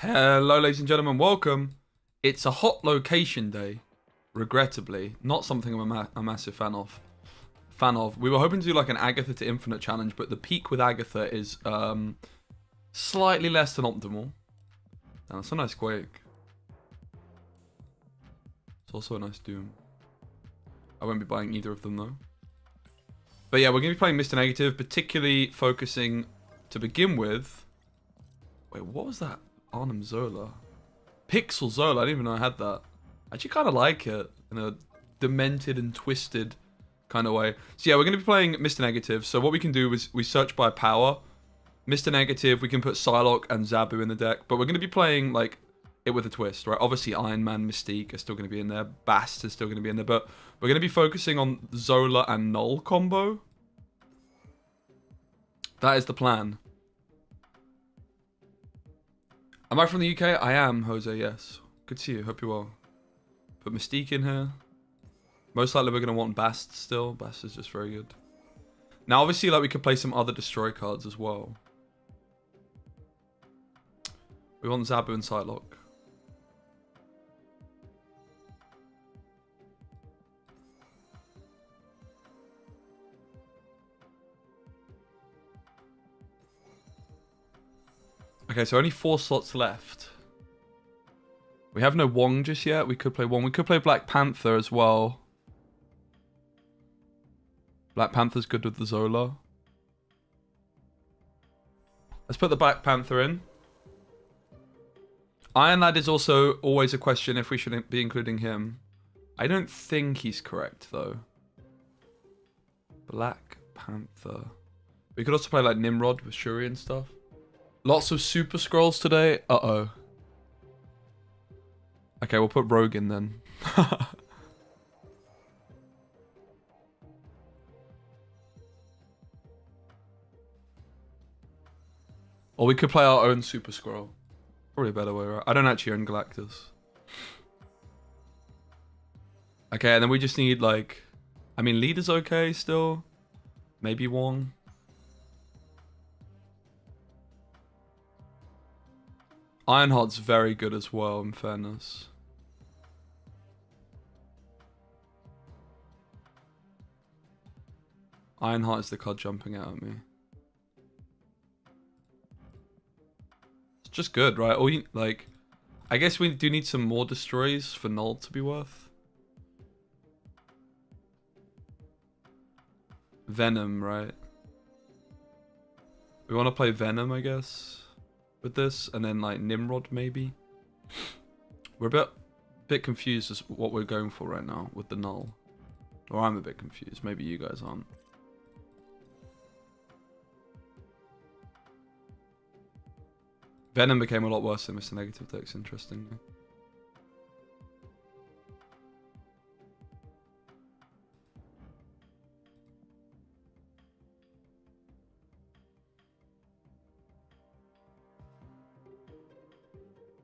Hello, ladies and gentlemen, welcome. It's a hot location day, regrettably. Not something I'm a massive fan of. We were hoping to do like an Agatha to Infinite challenge, but the peak with Agatha is slightly less than optimal. And it's a nice Quake. It's also a nice Doom. I won't be buying either of them though. But yeah, we're going to be playing Mr. Negative, particularly focusing to begin with. Wait, what was that? Arnhem Zola. Pixel Zola, I didn't even know I had that. I actually kind of like it in a demented and twisted kind of way. So yeah, we're going to be playing Mr. Negative. So what we can do is we search by power. Mr. Negative, we can put Psylocke and Zabu in the deck. But we're going to be playing like it with a twist, right? Obviously Iron Man, Mystique are still going to be in there. Bast is still going to be in there. But we're going to be focusing on Zola and Null combo. That is the plan. Am I from the UK? I am, Jose, yes. Good to see you. Hope you're well. Put Mystique in here. Most likely we're going to want Bast still. Bast is just very good. Now, obviously, like we could play some other destroy cards as well. We want Zabu and Psylocke. Okay, so only 4 slots left. We have no Wong just yet. We could play Wong. We could play Black Panther as well. Black Panther's good with the Zola. Let's put the Black Panther in. Iron Lad is also always a question if we should be including him. I don't think he's correct, though. Black Panther. We could also play like Nimrod with Shuri and stuff. Lots of super scrolls today. Uh-oh. Okay, we'll put Rogue in then. Or we could play our own super scroll. Probably a better way, right? I don't actually own Galactus. Okay, and then we just need like... I mean, Leader's okay still. Maybe Wong. Ironheart's very good as well, in fairness. Ironheart is the card jumping out at me. It's just good, right? All you, like, I guess we do need some more destroys for Null to be worth. Venom, right? We want to play Venom, I guess. With this, and then like Nimrod maybe. We're a bit confused as what we're going for right now with the Null. Or I'm a bit confused. Maybe you guys aren't. Venom became a lot worse than Mr. Negative decks, interestingly.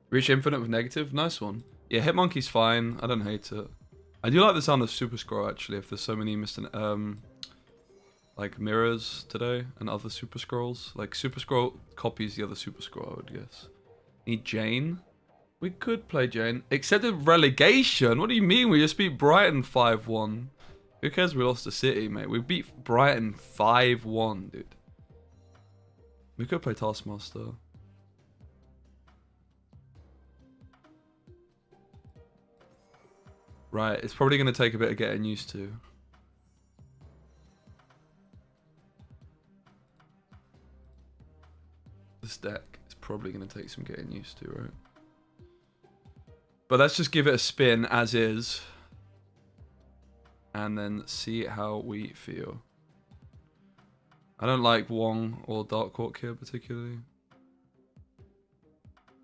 Reach Infinite with Negative, nice one. Yeah, Hitmonkey's fine. I don't hate it. I do like the sound of Super Scroll actually. If there's so many like mirrors today and other Super Scrolls, like Super Scroll copies the other Super Scroll, I would guess. Need Jane. We could play Jane. Accepted relegation. What do you mean? We just beat Brighton 5-1. Who cares? We lost to City, mate. We beat Brighton 5-1, dude. We could play Taskmaster. Right, it's probably going to take a bit of getting used to. This deck is probably going to take some getting used to, right? But let's just give it a spin as is. And then see how we feel. I don't like Wong or Dark Hawk here particularly.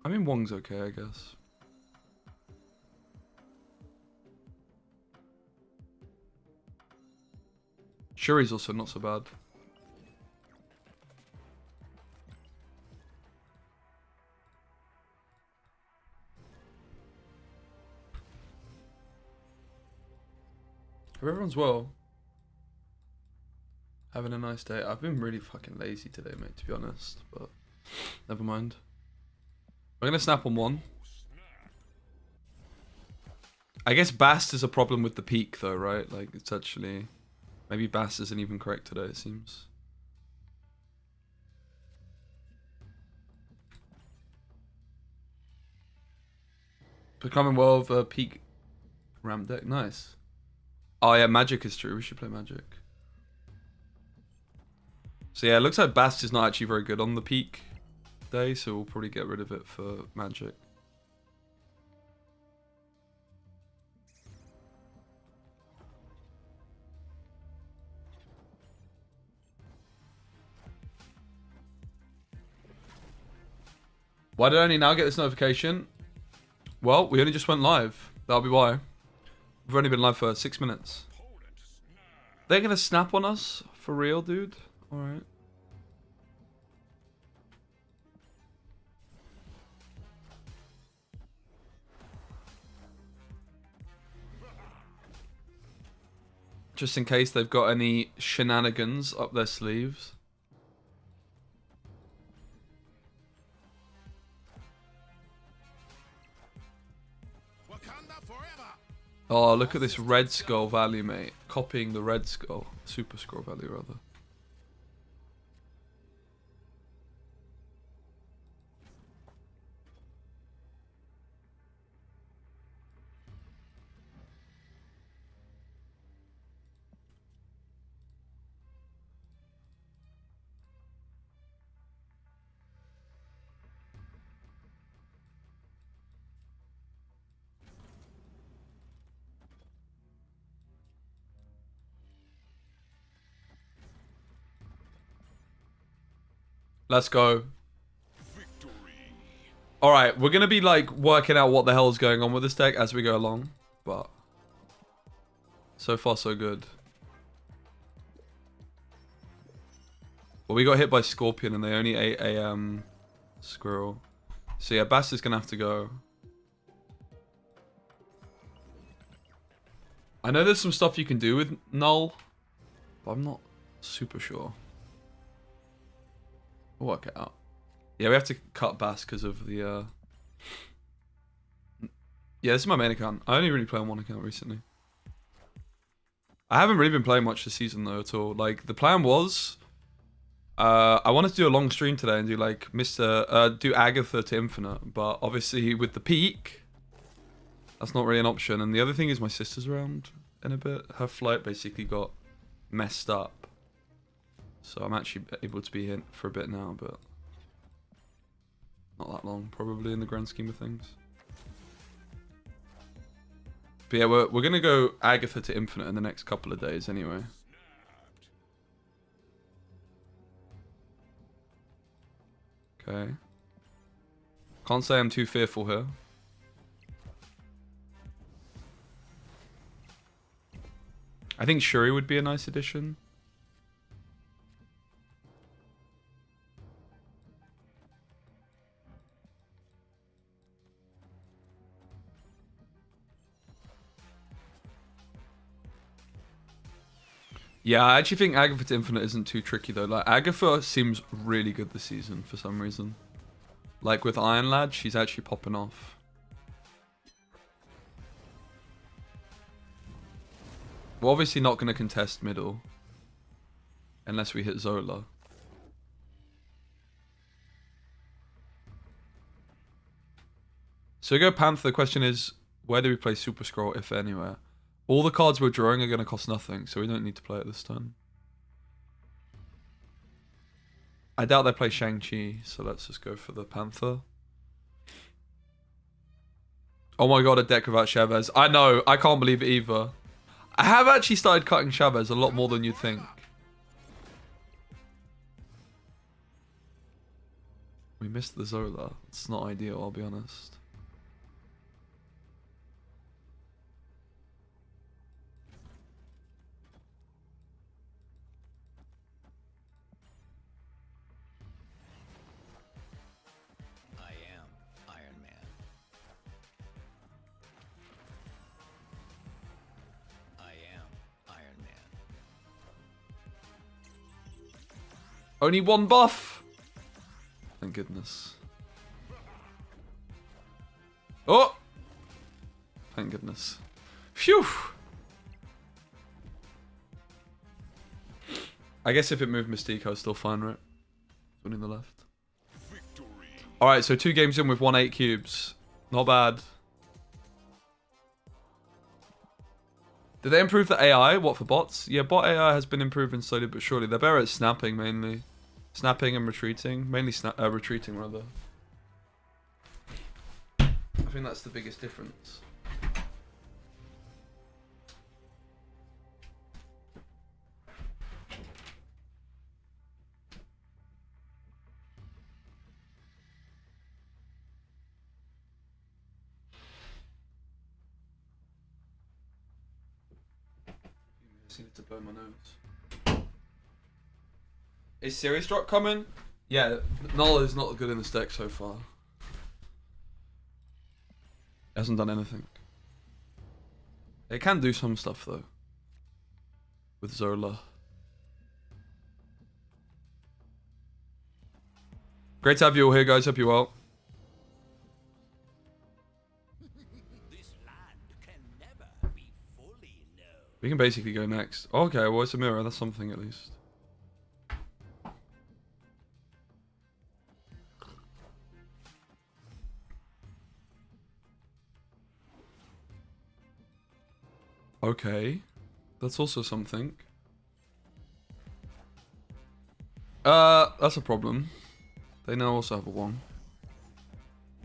I mean, Wong's okay, I guess. Shuri's also not so bad. Hope everyone's well. Having a nice day. I've been really fucking lazy today, mate, to be honest. But never mind. We're going to snap on one. I guess Bast is a problem with the peak though, right? Like it's actually... Maybe Bast isn't even correct today, it seems. Becoming well of a peak ramp deck. Nice. Oh yeah, Magic is true. We should play Magic. So yeah, it looks like Bast is not actually very good on the peak day, so we'll probably get rid of it for Magic. Why did I only now get this notification? Well, we only just went live. That'll be why. We've only been live for 6 minutes. They're gonna snap on us? For real, dude? Alright. Just in case they've got any shenanigans up their sleeves. Oh, look at this red skull value, mate. Copying the red skull. Super scroll value, rather. Let's go. Alright, we're going to be like working out what the hell is going on with this deck as we go along. But so far so good. Well, we got hit by Scorpion and they only ate a squirrel. So yeah, Bass is going to have to go. I know there's some stuff you can do with Null, but I'm not super sure. We'll work it out. Yeah, we have to cut Bass because of the... Yeah, this is my main account. I only really play on one account recently. I haven't really been playing much this season though at all. Like, the plan was... I wanted to do a long stream today and do like do Agatha to Infinite, but obviously with the peak, that's not really an option. And the other thing is my sister's around in a bit. Her flight basically got messed up. So I'm actually able to be here for a bit now, but not that long, probably in the grand scheme of things. But yeah, we're going to go Agatha to Infinite in the next couple of days anyway. Okay. Can't say I'm too fearful here. I think Shuri would be a nice addition. Yeah, I actually think Agatha to Infinite isn't too tricky though. Like, Agatha seems really good this season for some reason. Like with Iron Lad, she's actually popping off. We're obviously not going to contest middle. Unless we hit Zola. So we go Panther. The question is, where do we play Super Scroll, if anywhere? All the cards we're drawing are going to cost nothing, so we don't need to play it this turn. I doubt they play Shang-Chi, so let's just go for the Panther. Oh my god, a deck without Chavez. I know, I can't believe it either. I have actually started cutting Chavez a lot more than you'd think. We missed the Zola. It's not ideal, I'll be honest. Only one buff! Thank goodness. Oh! Thank goodness. Phew! I guess if it moved Mystique, I was still fine, right? One in the left. Alright, so 2 games in with 1-8 cubes. Not bad. Did they improve the AI? What, for bots? Yeah, bot AI has been improving slowly but surely. They're better at snapping, mainly. Snapping and retreating. Mainly retreating, rather. I think that's the biggest difference. I just needed to blow my nose. Is Serious Drop coming? Yeah, Null is not good in this deck so far. Hasn't done anything. It can do some stuff though. With Zola. Great to have you all here, guys. Hope you're well. We can basically go next. Okay, well, it's a mirror. That's something at least. Okay. That's also something. That's a problem. They now also have a Wong.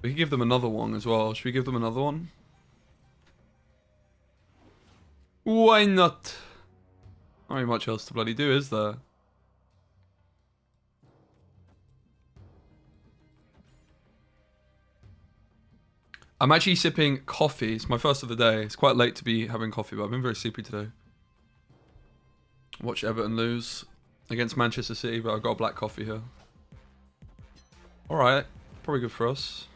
We can give them another Wong as well. Should we give them another one? Why not? Not really much else to bloody do, is there? I'm actually sipping coffee. It's my first of the day. It's quite late to be having coffee, but I've been very sleepy today. Watch Everton lose against Manchester City, but I've got a black coffee here. Alright. Probably good for us.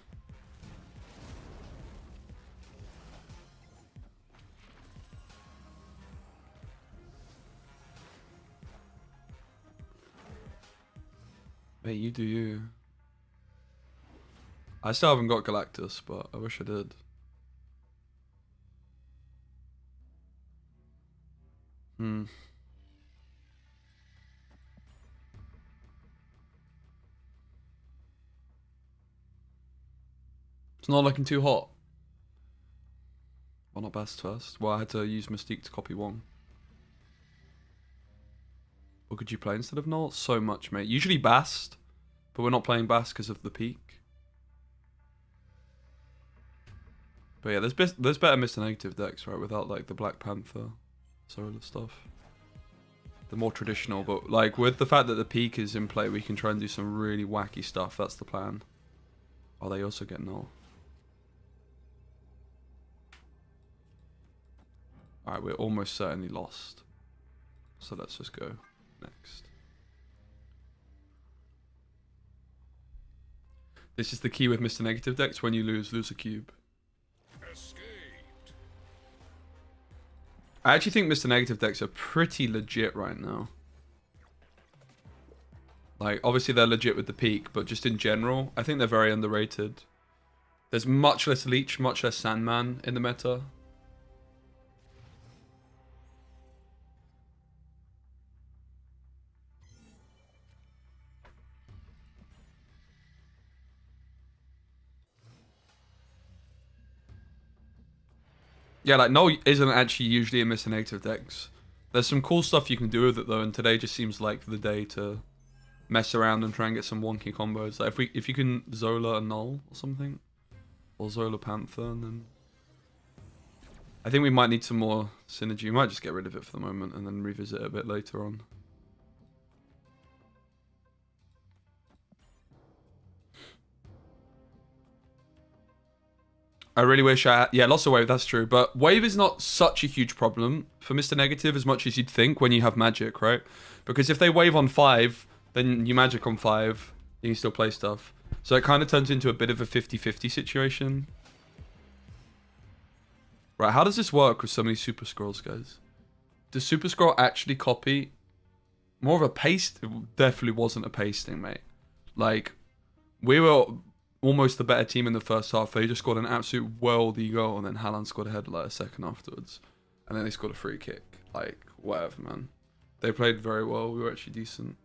Mate, you do you. I still haven't got Galactus, but I wish I did. It's not looking too hot. Well, not best first. Well, I had to use Mystique to copy Wong. What could you play instead of Null? So much, mate. Usually Bast, but we're not playing Bast because of the peak. But yeah, there's better Mr. Negative decks, right? Without like the Black Panther, Solar stuff. The more traditional, but like with the fact that the peak is in play, we can try and do some really wacky stuff. That's the plan. Oh, they also get Null. Alright, we're almost certainly lost. So let's just go next. This is the key with Mr. Negative decks. When you lose a cube. I actually think Mr. Negative decks are pretty legit right now. Like, obviously they're legit with the peak, but just in general, I think they're very underrated. There's much less Leech, much less Sandman in the meta. Yeah, like, no isn't actually usually in Mr. Negative decks. There's some cool stuff you can do with it, though, and today just seems like the day to mess around and try and get some wonky combos. Like, if you can Zola a Null or something, or Zola Panther, and then... I think we might need some more synergy. We might just get rid of it for the moment and then revisit it a bit later on. I really wish I had... Yeah, lost a wave, that's true. But wave is not such a huge problem for Mr. Negative as much as you'd think when you have magic, right? Because if they wave on 5, then you magic on 5, you can still play stuff. So it kind of turns into a bit of a 50-50 situation. Right, how does this work with so many Super Scrolls, guys? Does Super Scroll actually copy? More of a paste? It definitely wasn't a pasting, mate. Like, we were almost the better team in the first half. They just scored an absolute worldy goal, and then Haaland scored a header like a second afterwards. And then they scored a free kick. Like, whatever, man. They played very well. We were actually decent.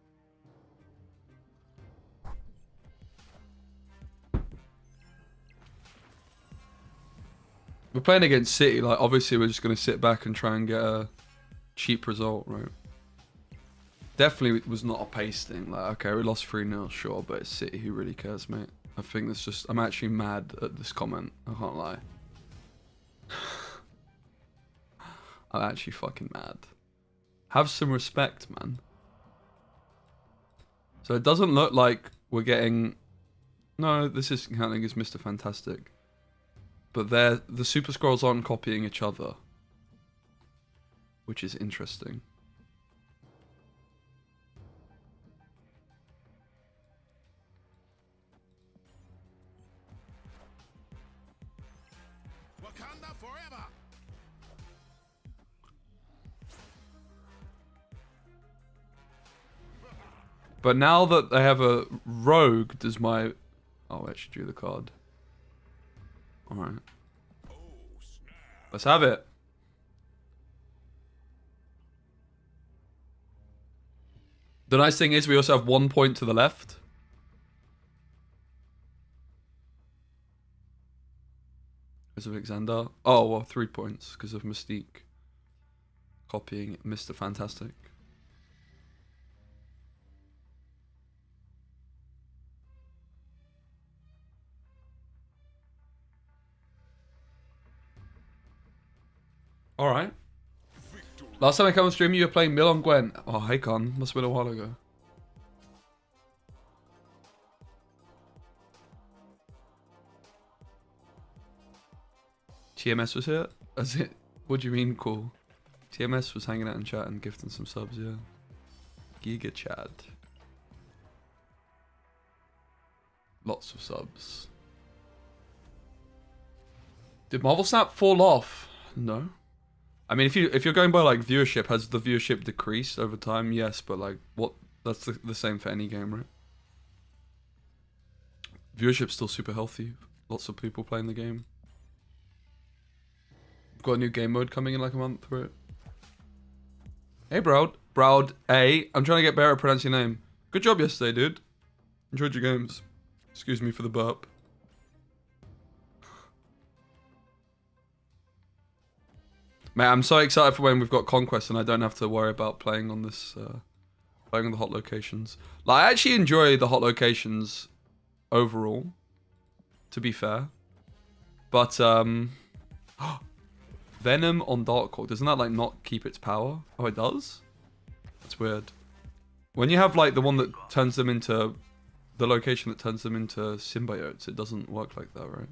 We're playing against City. Like, obviously, we're just going to sit back and try and get a cheap result, right? Definitely was not a pace thing. Like, okay, we lost 3-0, sure, but it's City. Who really cares, mate? I think that's just... I'm actually mad at this comment. I can't lie. I'm actually fucking mad. Have some respect, man. So it doesn't look like we're getting... No, this is counting as Mr. Fantastic. But the Super Scrolls aren't copying each other. Which is interesting. Wakanda forever. But now that they have a rogue, does my... Oh, I actually drew the card. Alright. Let's have it. The nice thing is we also have 1 point to the left. Because of Alexander. Oh, well, 3 points because of Mystique. Copying Mr. Fantastic. Alright. Last time I came on stream, you were playing Mill on Gwen. Oh, hey, Con. Must have been a while ago. TMS was here? As it? What do you mean, cool? TMS was hanging out in chat and gifting some subs, yeah. Giga Chad. Lots of subs. Did Marvel Snap fall off? No. I mean, if you're going by like viewership, has the viewership decreased over time? Yes, but like what? That's the same for any game, right? Viewership's still super healthy. Lots of people playing the game. We've got a new game mode coming in like a month for it. Hey, Brode. Brode A. I'm trying to get better at pronouncing your name. Good job yesterday, dude. Enjoyed your games. Excuse me for the burp. Man, I'm so excited for when we've got Conquest and I don't have to worry about playing on this, playing on the hot locations. Like, I actually enjoy the hot locations overall, to be fair. But, Venom on Dark Hawk, doesn't that, like, not keep its power? Oh, it does? That's weird. When you have, like, the one that turns them into, the location that turns them into symbiotes, it doesn't work like that, right?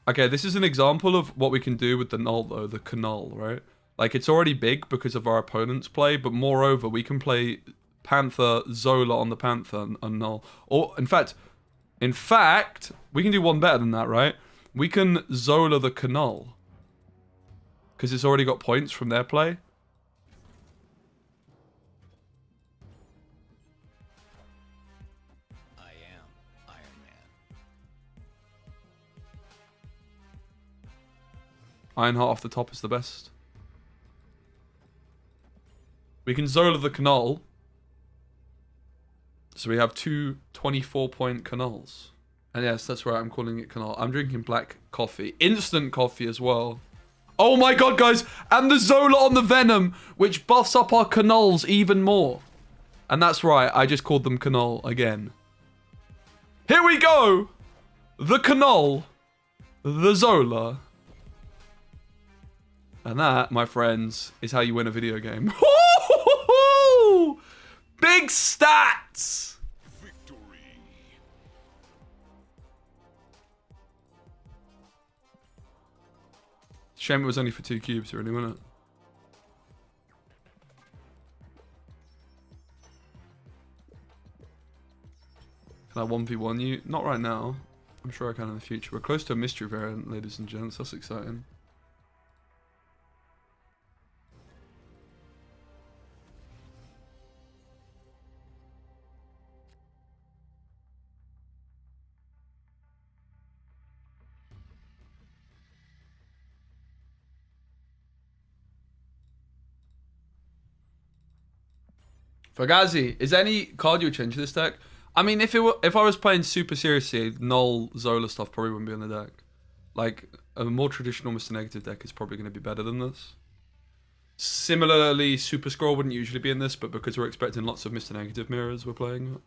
Okay, this is an example of what we can do with the null, though, the canal, right? Like, it's already big because of our opponent's play, but moreover, we can play Panther, Zola on the Panther, and null. Or, in fact, we can do one better than that, right? We can Zola the canal. Because it's already got points from their play. Ironheart off the top is the best. We can Zola the canal. So we have two 24-point canals. And yes, that's right, I'm calling it canal. I'm drinking black coffee. Instant coffee as well. Oh my god, guys! And the Zola on the Venom, which buffs up our canals even more. And that's right, I just called them canal again. Here we go! The canal. The Zola. And that, my friends, is how you win a video game. Big stats! Victory. Shame it was only for 2 cubes, really, wasn't it? Can I 1v1 you? Not right now. I'm sure I can in the future. We're close to a mystery variant, ladies and gents. That's exciting. Fugazi, is there any card you would change to this deck? I mean, if I was playing super seriously, Null Zola stuff probably wouldn't be on the deck. Like, a more traditional Mr. Negative deck is probably going to be better than this. Similarly, Super Scroll wouldn't usually be in this, but because we're expecting lots of Mr. Negative mirrors, we're playing it.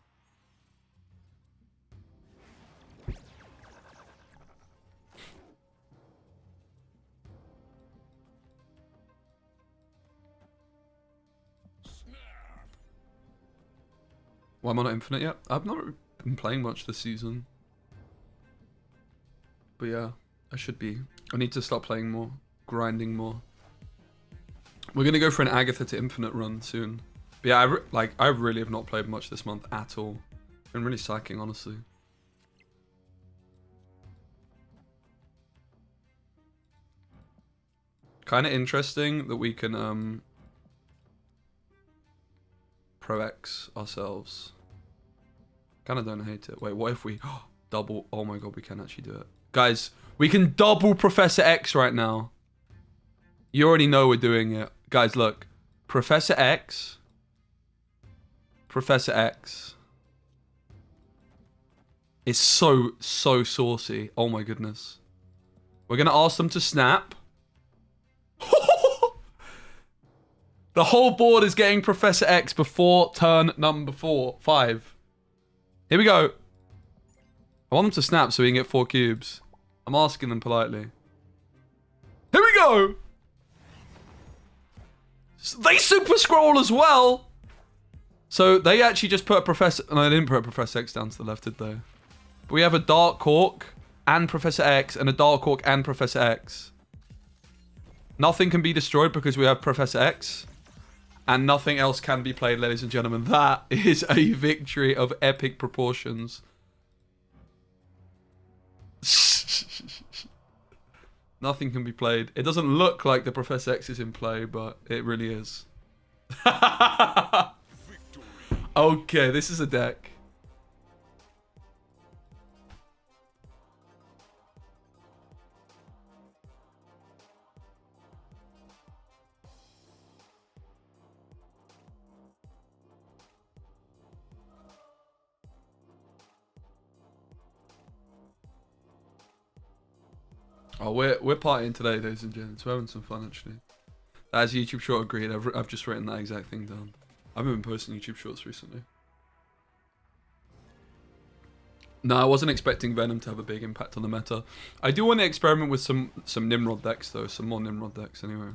Why am I not infinite yet? I've not been playing much this season. But yeah, I should be. I need to start playing more, grinding more. We're going to go for an Agatha to infinite run soon. But yeah, I really have not played much this month at all. Been really slacking, honestly. Kind of interesting that we can Pro X ourselves. Kind of don't hate it. Wait, what if we double? Oh my god, we can actually do it. Guys, we can double Professor X right now. You already know we're doing it. Guys, look. Professor X. Professor X. It's so saucy. Oh my goodness. We're going to ask them to snap. The whole board is getting Professor X before turn number 5. Here we go. I want them to snap so we can get 4 cubes. I'm asking them politely. Here we go. They super scroll as well. So they actually just put a Professor... No, they didn't put a Professor X down to the left, did they? But we have a Dark Hawk and Professor X and a Dark Hawk and Professor X. Nothing can be destroyed because we have Professor X. And nothing else can be played, ladies and gentlemen. That is a victory of epic proportions. Nothing can be played. It doesn't look like the Professor X is in play, but it really is. Okay, this is a deck. Oh, we're partying today, ladies and gentlemen. We're having some fun, actually. As YouTube short agreed, I've just written that exact thing down. I haven't been posting YouTube shorts recently. No, I wasn't expecting Venom to have a big impact on the meta. I do want to experiment with some Nimrod decks, though. Some more Nimrod decks, anyway.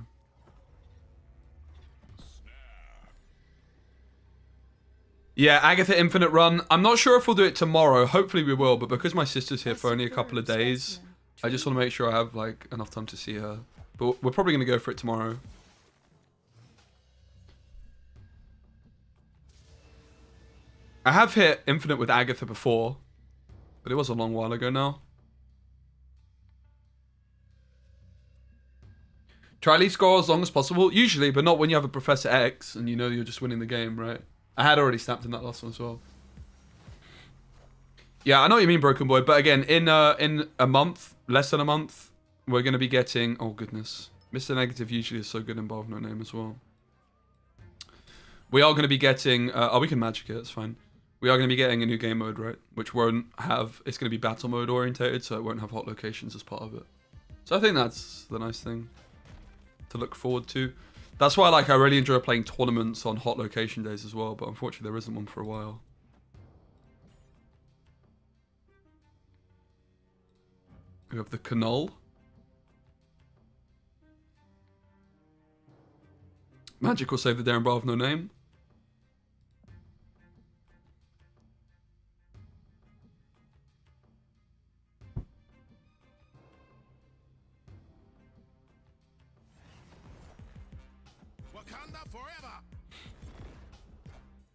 Yeah, Agatha Infinite run. I'm not sure if we'll do it tomorrow. Hopefully we will, but because my sister's here for only a couple of days... I just want to make sure I have like enough time to see her. But we're probably going to go for it tomorrow. I have hit Infinite with Agatha before. But it was a long while ago now. Try leave score as long as possible. Usually, but not when you have a Professor X and you know you're just winning the game, right? I had already snapped in that last one as well. Yeah, I know what you mean, Broken Boy. But again, in a month, less than a month, we're going to be getting... Oh, goodness. Mr. Negative usually is so good in Bar of No Name as well. We are going to be getting... oh, we can magic it. It's fine. We are going to be getting a new game mode, right? Which won't have... It's going to be battle mode orientated, so it won't have hot locations as part of it. So I think that's the nice thing to look forward to. That's why I really enjoy playing tournaments on hot location days as well. But unfortunately, there isn't one for a while. We have the Canal. Magic will save the day in Bar of No Name. Wakanda forever.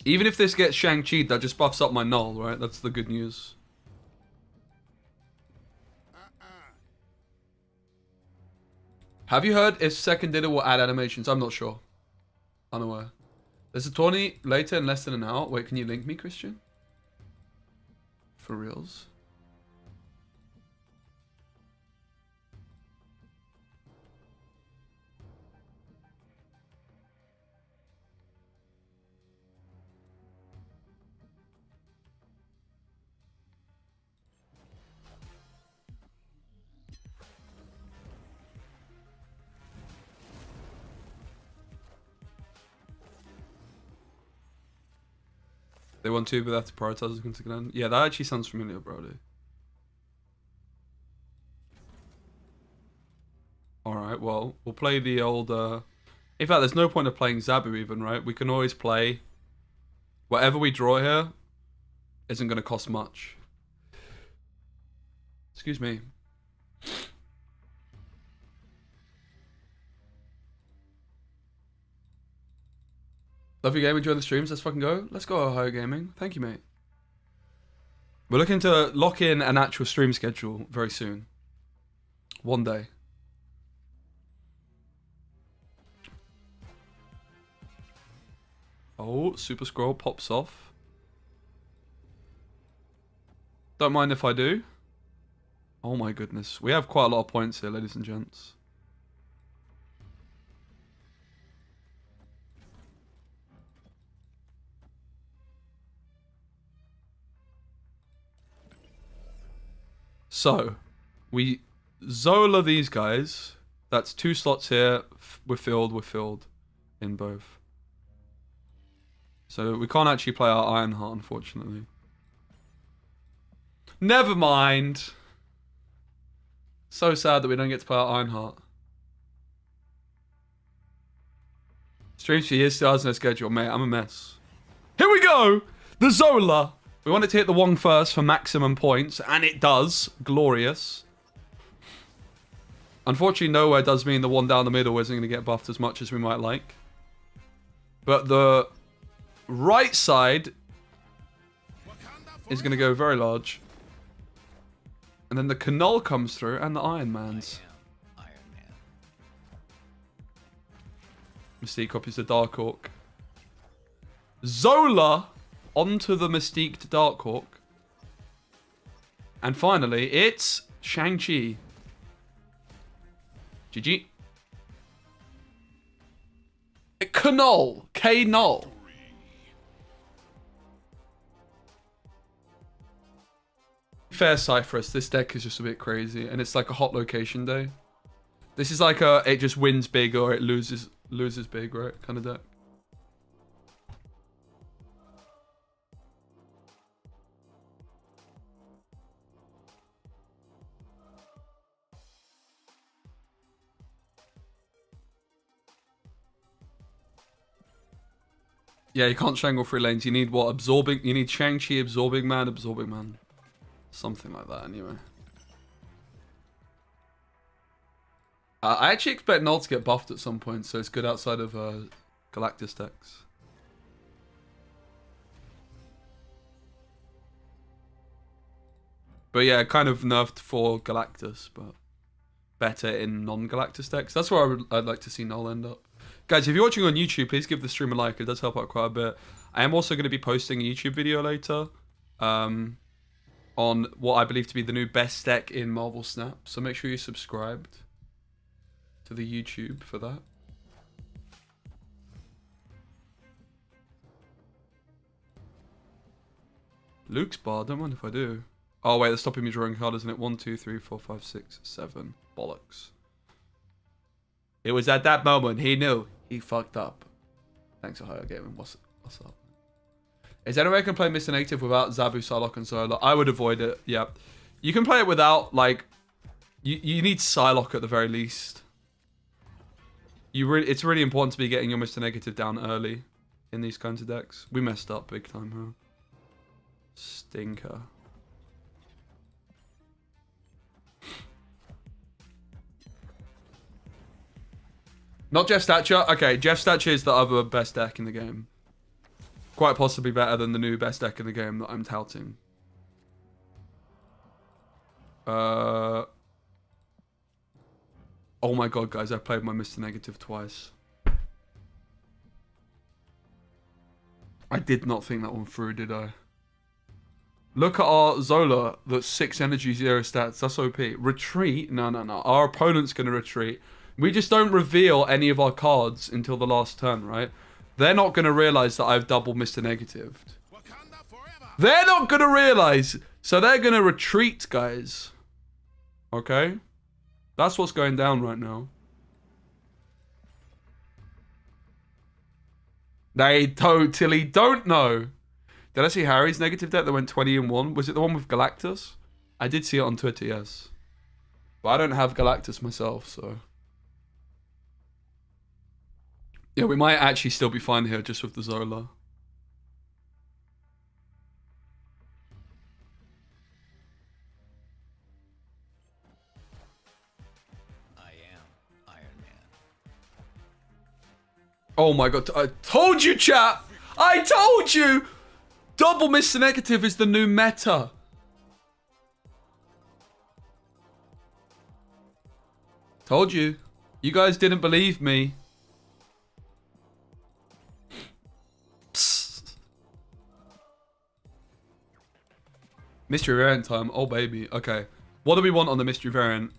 Even if this gets Shang-Chi, that just buffs up my null, right? That's the good news. Have you heard if second dinner will add animations? I'm not sure. Unaware. There's a tourney later in less than an hour. Wait, can you link me, Christian? For reals? They want to, but they have to prioritize against the land. Yeah, that actually sounds familiar, Brode. Alright, well, we'll play the old... In fact, there's no point of playing Zabu even, right? We can always play... Whatever we draw here isn't going to cost much. Excuse me. Love your game, enjoy the streams, let's fucking go. Let's go, Ohio Gaming. Thank you, mate. We're looking to lock in an actual stream schedule very soon. One day. Oh, Super Scroll pops off. Don't mind if I do. Oh my goodness. We have quite a lot of points here, ladies and gents. So, we Zola these guys. That's 2 slots here. We're filled in both. So we can't actually play our Ironheart, unfortunately. Never mind. So sad that we don't get to play our Ironheart. Streams for years still has no schedule, mate. I'm a mess. Here we go! The Zola! We want it to hit the Wong first for maximum points, and it does. Glorious. Unfortunately, nowhere does mean the one down the middle isn't going to get buffed as much as we might like. But the right side is going to go very large. And then the Canal comes through, and the Iron Man's. Mystique copies the Dark Hawk. Zola onto the Mystique Dark Hawk. And finally, it's Shang-Chi. GG. Canal. K-Null. Fair Cypherus, this deck is just a bit crazy, and it's like a hot location day. This is like a it just wins big or it loses big, right? Kind of deck. Yeah, you can't strangle 3 lanes. You need what? Absorbing. You need Shang-Chi, absorbing man. Something like that, anyway. I actually expect Null to get buffed at some point, so it's good outside of Galactus decks. But yeah, kind of nerfed for Galactus, but better in non-Galactus decks. That's where I'd like to see Null end up. Guys, if you're watching on YouTube, please give the stream a like. It does help out quite a bit. I am also going to be posting a YouTube video later on what I believe to be the new best deck in Marvel Snap. So make sure you're subscribed to the YouTube for that. Luke's bar, don't mind if I do. Oh wait, they're stopping me drawing card, isn't it? 1, 2, 3, 4, 5, 6, 7. Bollocks. It was at that moment he knew he fucked up. Thanks, Ohio Gaming. What's up? Is there any way I can play Mr. Native without Zabu, Psylocke, and Zola? I would avoid it, yeah. You can play it without, like... You need Psylocke at the very least. It's really important to be getting your Mr. Negative down early in these kinds of decks. We messed up big time, huh? Stinker. Not Jeff Stature? Okay, Jeff Stature is the other best deck in the game. Quite possibly better than the new best deck in the game that I'm touting. Oh my god, guys, I played my Mr. Negative twice. I did not think that one through, did I? Look at our Zola, that's 6 energy, 0 stats. That's OP. Retreat? No. Our opponent's going to retreat. We just don't reveal any of our cards until the last turn, right? They're not going to realize that I've double Mr. Negatived. They're not going to realize. So they're going to retreat, guys. Okay? That's what's going down right now. They totally don't know. Did I see Harry's negative deck that went 20-1? Was it the one with Galactus? I did see it on Twitter, yes. But I don't have Galactus myself, so... Yeah, we might actually still be fine here just with the Zola. I am Iron Man. Oh my god, I told you, chat! I told you! Double Mr. Negative is the new meta. Told you. You guys didn't believe me. Psst. Mystery variant time. Oh, baby. Okay. What do we want on the mystery variant?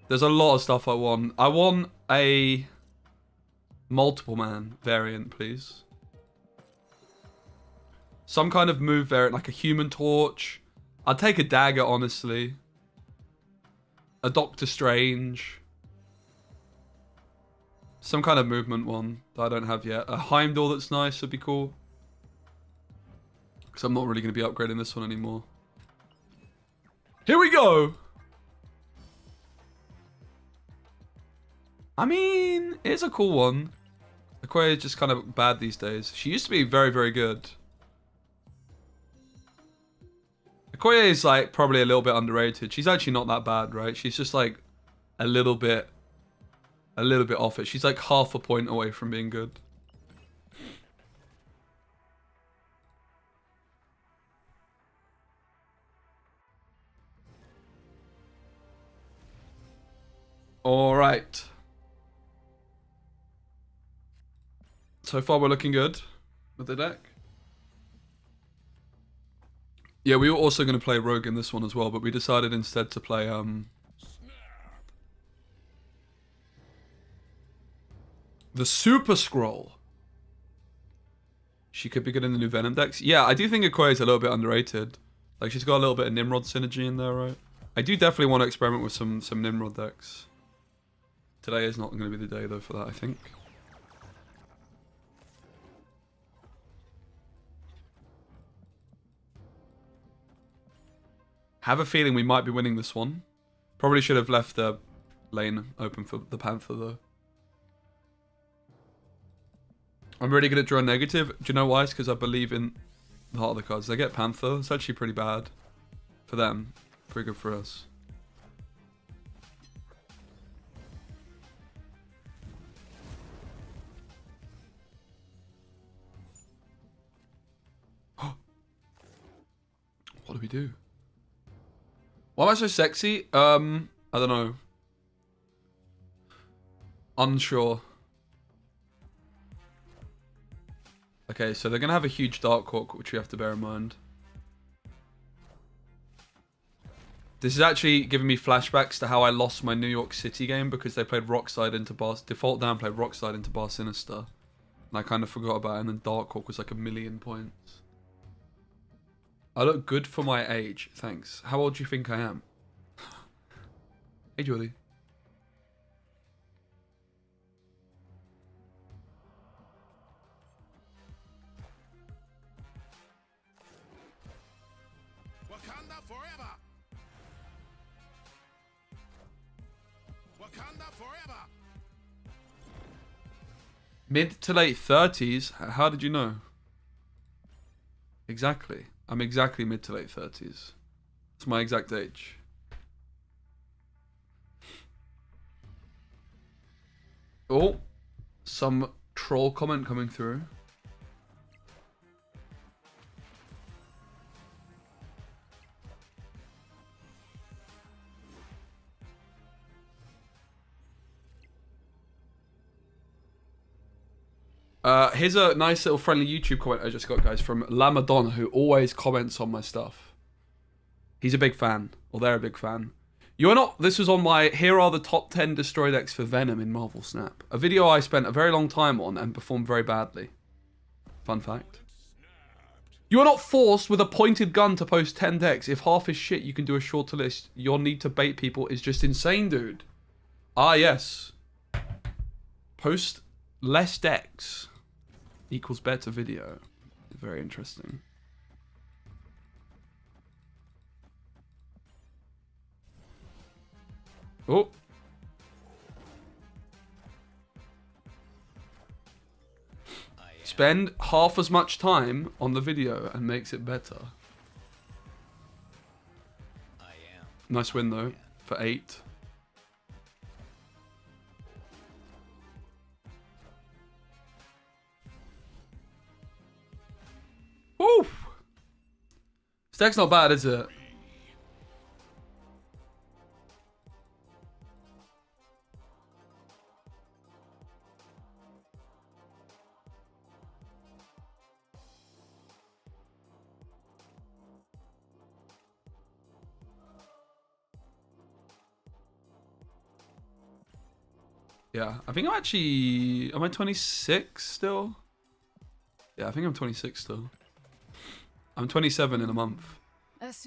There's a lot of stuff I want. I want a multiple man variant, please. Some kind of move variant, like a human torch. I'd take a dagger, honestly. A Doctor Strange. Some kind of movement one that I don't have yet. A Heimdall that's nice would be cool. Because I'm not really going to be upgrading this one anymore. Here we go! I mean, it's a cool one. Okoye is just kind of bad these days. She used to be very, very good. Okoye is like probably a little bit underrated. She's actually not that bad, right? She's just like a little bit off it. She's like half a point away from being good. All right. So far we're looking good with the deck. Yeah, we were also going to play Rogue in this one as well, but we decided instead to play the Super Scroll. She could be good in the new Venom decks. Yeah, I do think Okoye is a little bit underrated. Like, she's got a little bit of Nimrod synergy in there, right? I do definitely want to experiment with some Nimrod decks. Today is not going to be the day, though, for that, I think. Have a feeling we might be winning this one. Probably should have left the lane open for the Panther, though. I'm really good at drawing negative. Do you know why? It's because I believe in the heart of the cards. They get Panther. It's actually pretty bad for them. Pretty good for us. What do we do? Why am I so sexy? I don't know. Unsure. Okay, so they're going to have a huge Dark Hawk, which we have to bear in mind. This is actually giving me flashbacks to how I lost my New York City game because they played Rockslide into Bar... Default down played Rockslide into Bar Sinister. And I kind of forgot about it, and then Dark Hawk was like 1,000,000 points. I look good for my age, thanks. How old do you think I am? Hey, Jordy. Wakanda forever. Wakanda forever. Mid to late 30s? How did you know? Exactly. I'm exactly mid to late 30s. It's my exact age. Oh, some troll comment coming through. Here's a nice little friendly YouTube comment I just got, guys, from Lamadonna, who always comments on my stuff. He's a big fan, or they're a big fan. You are not... This was on my... Here are the top 10 destroy decks for Venom in Marvel Snap. A video I spent a very long time on and performed very badly. Fun fact. You are not forced with a pointed gun to post 10 decks. If half is shit, you can do a shorter list. Your need to bait people is just insane, dude. Ah, yes. Post less decks equals better video. Very interesting. Oh. Spend half as much time on the video and makes it better. Nice win though, for 8. Woo! This deck's not bad, is it? Yeah, I think I'm actually... Am I 26 still? Yeah, I think I'm 26 still. I'm 27 in a month.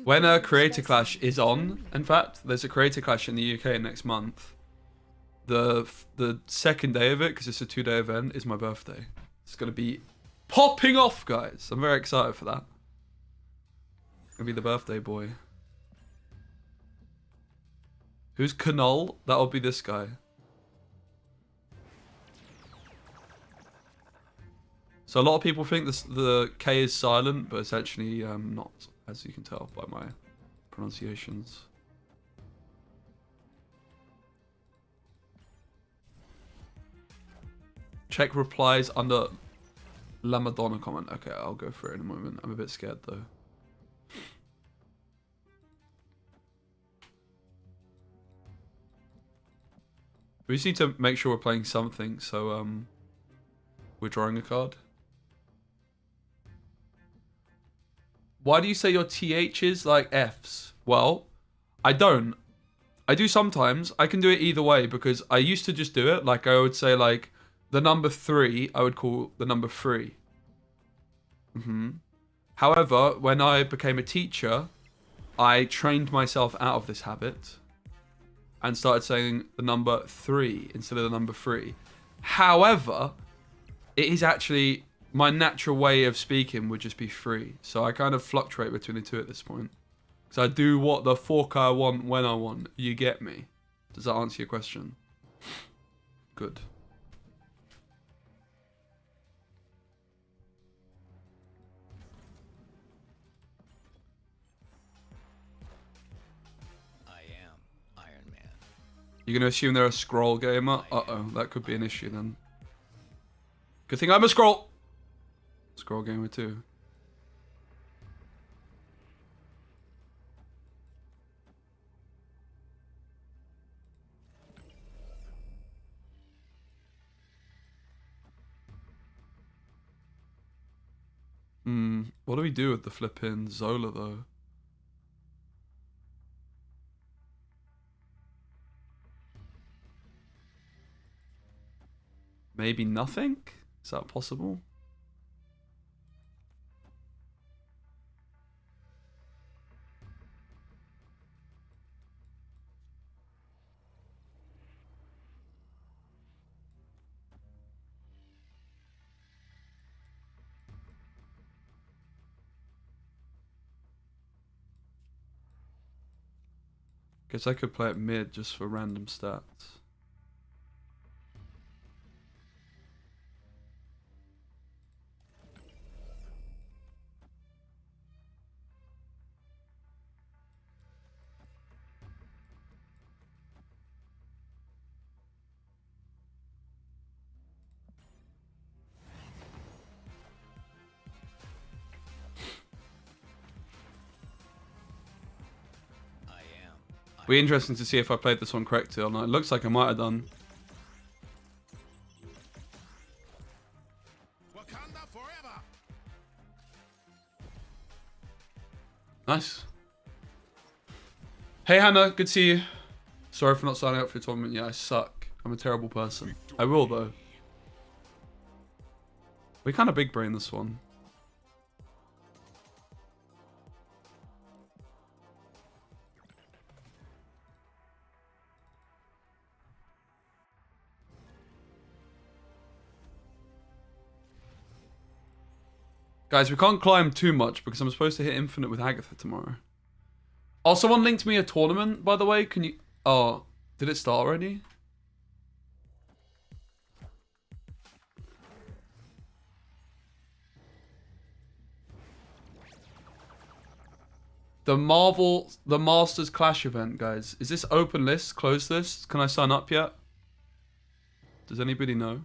When a Creator Clash is on, in fact, there's a Creator Clash in the UK next month. The second day of it, because it's a 2-day event, is my birthday. It's going to be popping off, guys. I'm very excited for that. Gonna be the birthday boy. Who's Canol? That'll be this guy. So a lot of people think the K is silent, but it's actually not, as you can tell by my pronunciations. Check replies under La Madonna comment. Okay, I'll go for it in a moment. I'm a bit scared though. We just need to make sure we're playing something, so we're drawing a card. Why do you say your THs like Fs? Well, I don't. I do sometimes. I can do it either way because I used to just do it. Like I would say like the number 3, I would call the number 3. However, when I became a teacher, I trained myself out of this habit and started saying the number 3 instead of the number 3. However, it is actually my natural way of speaking would just be 3. So I kind of fluctuate between the two at this point. So I do what the fuck I want when I want. You get me? Does that answer your question? Good. I am Iron Man. You're going to assume they're a scroll gamer? Uh-oh, that could be an issue then. Good thing I'm a scroll! Scroll gamer too. What do we do with the flipping Zola though? Maybe nothing? Is that possible? Guess I could play it mid just for random stats. Be interesting to see if I played this one correctly or not. It looks like I might have done. Wakanda forever. Nice. Hey Hannah, good to see you. Sorry for not signing up for your tournament. Yeah, I suck. I'm a terrible person. I will though. We kind of big brain this one. Guys, we can't climb too much because I'm supposed to hit infinite with Agatha tomorrow. Oh, someone linked me a tournament, by the way. Can you... Oh, did it start already? The Masters Clash event, guys. Is this open list, closed list? Can I sign up yet? Does anybody know?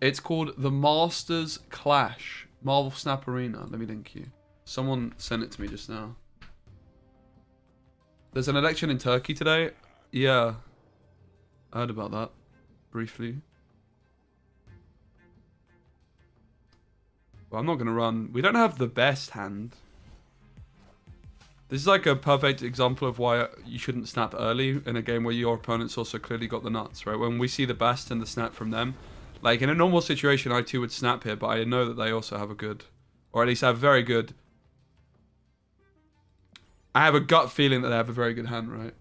It's called the Masters Clash. Marvel Snap Arena. Let me link you. Someone sent it to me just now. There's an election in Turkey today. Yeah. I heard about that. Briefly. Well, I'm not going to run. We don't have the best hand. This is like a perfect example of why you shouldn't snap early in a game where your opponent's also clearly got the nuts, right? When we see the best and the snap from them, like in a normal situation, I too would snap here, but I know that they also have a good, or at least have very good. I have a gut feeling that they have a very good hand, right?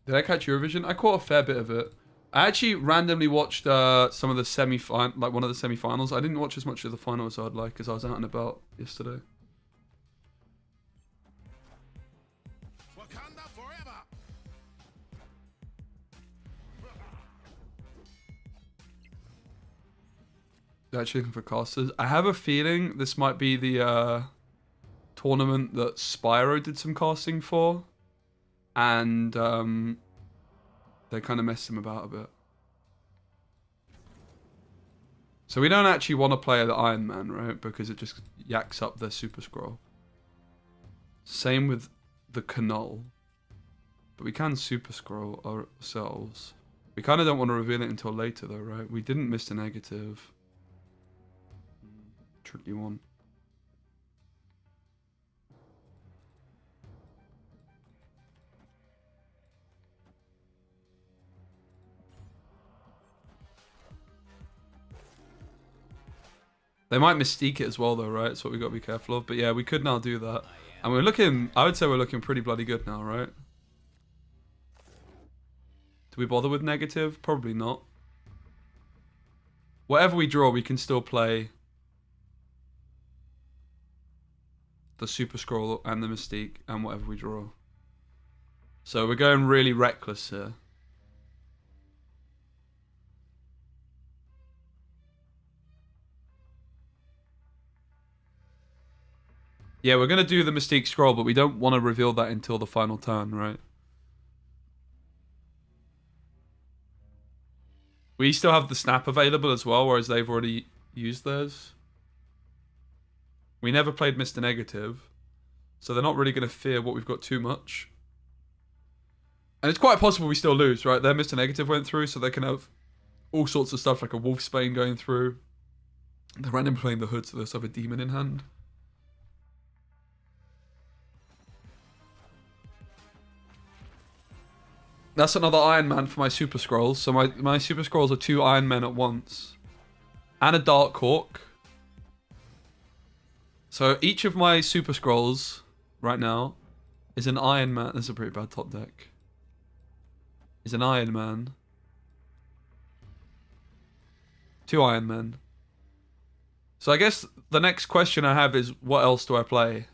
Did I catch Eurovision? I caught a fair bit of it. I actually randomly watched some of the like one of the semi-finals. I didn't watch as much of the final as I'd like because I was out and about yesterday. Wakanda forever. Actually looking for casters. I have a feeling this might be the tournament that Spyro did some casting for. And they kind of messed him about a bit. So we don't actually want to play the Iron Man, right? Because it just yaks up their Super Scroll. Same with the Canol. But we can Super Scroll ourselves. We kind of don't want to reveal it until later though, right? We didn't miss the negative. Tricky one. They might mystique it as well though, right? That's what we got to be careful of. But yeah, we could now do that. And we're looking, I would say we're looking pretty bloody good now, right? Do we bother with negative? Probably not. Whatever we draw, we can still play the Super Scroll and the Mystique and whatever we draw. So we're going really reckless here. Yeah, we're going to do the Mystique Scroll, but we don't want to reveal that until the final turn, right? We still have the Snap available as well, whereas they've already used theirs. We never played Mr. Negative, so they're not really going to fear what we've got too much. And it's quite possible we still lose, right? Their Mr. Negative went through, so they can have all sorts of stuff like a Wolfsbane going through. They're random playing the Hood, so they also have a Demon in hand. That's another Iron Man for my Super Scrolls. So my Super Scrolls are 2 Iron Men at once. And a Dark Hawk. So each of my Super Scrolls right now is an Iron Man. That's a pretty bad top deck. Is an Iron Man. 2 Iron Men. So I guess the next question I have is, what else do I play?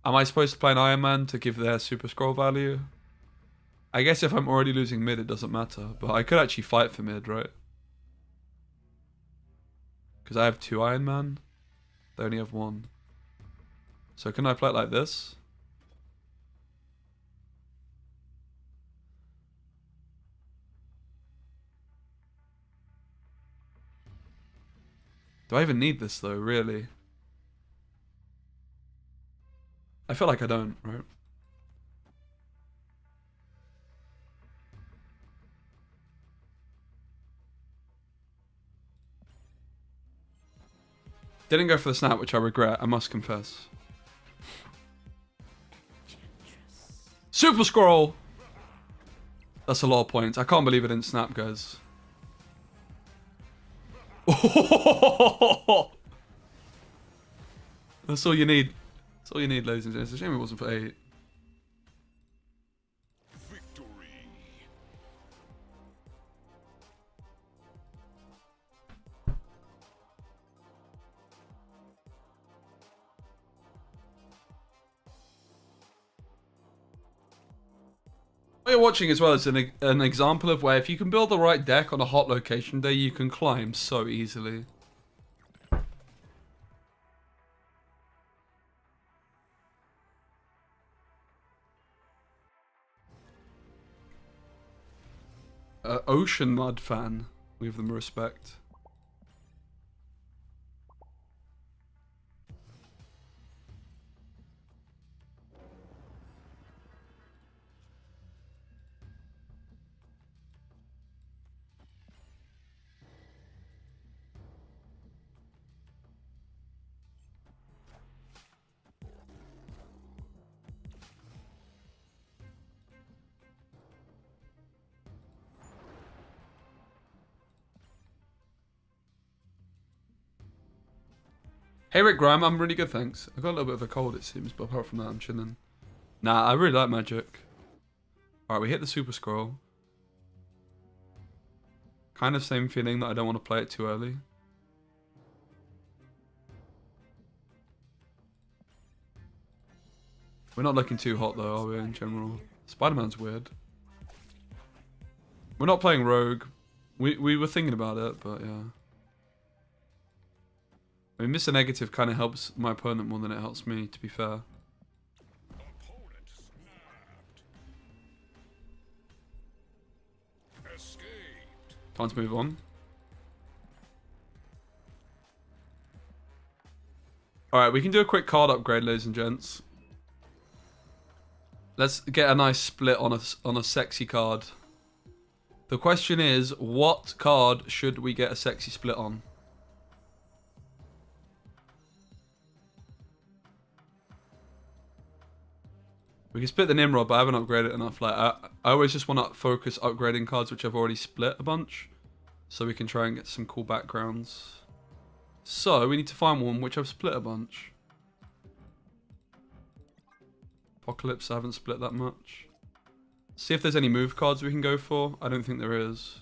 Am I supposed to play an Iron Man to give their Super Scroll value? I guess if I'm already losing mid, it doesn't matter. But I could actually fight for mid, right? Because I have 2 Iron Man. They only have 1. So can I play it like this? Do I even need this though, really? I feel like I don't, right? Didn't go for the snap, which I regret, I must confess. Super Scroll! That's a lot of points. I can't believe it didn't snap, guys. That's all you need. That's all you need, ladies and gents. It's a shame it wasn't for 8. you're watching as well is an example of where if you can build the right deck on a hot location day, you can climb so easily. Ocean Mud fan. We have them respect. Hey Rick Graham, I'm really good, thanks. I got a little bit of a cold, it seems, but apart from that, I'm chilling. Nah, I really like Magic. Alright, we hit the Super Scroll. Kind of same feeling that I don't want to play it too early. We're not looking too hot though, are we, in general? Spider-Man's weird. We're not playing Rogue. We were thinking about it, but yeah. I mean, Mr. Negative kind of helps my opponent more than it helps me, to be fair. Time to move on. Alright, we can do a quick card upgrade, ladies and gents. Let's get a nice split on a sexy card. The question is, what card should we get a sexy split on? We can split the Nimrod, but I haven't upgraded enough. Like I always just want to focus upgrading cards which I've already split a bunch, so we can try and get some cool backgrounds. So we need to find one which I've split a bunch. Apocalypse, I haven't split that much. See if there's any move cards we can go for. I don't think there is.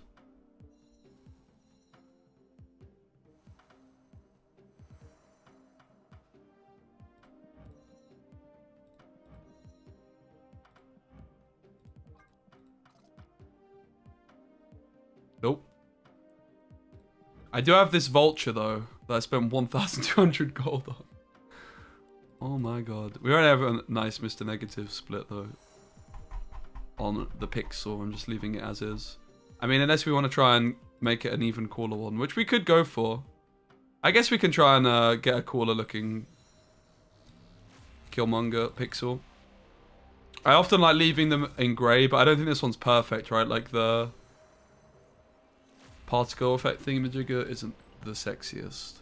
Nope. I do have this vulture though that I spent 1,200 gold on. Oh my god. We already have a nice Mr. Negative split though. On the pixel. I'm just leaving it as is. I mean, unless we want to try and make it an even cooler one, which we could go for. I guess we can try and get a cooler looking Killmonger pixel. I often like leaving them in grey, but I don't think this one's perfect, right? Like the particle effect thingamajigger isn't the sexiest.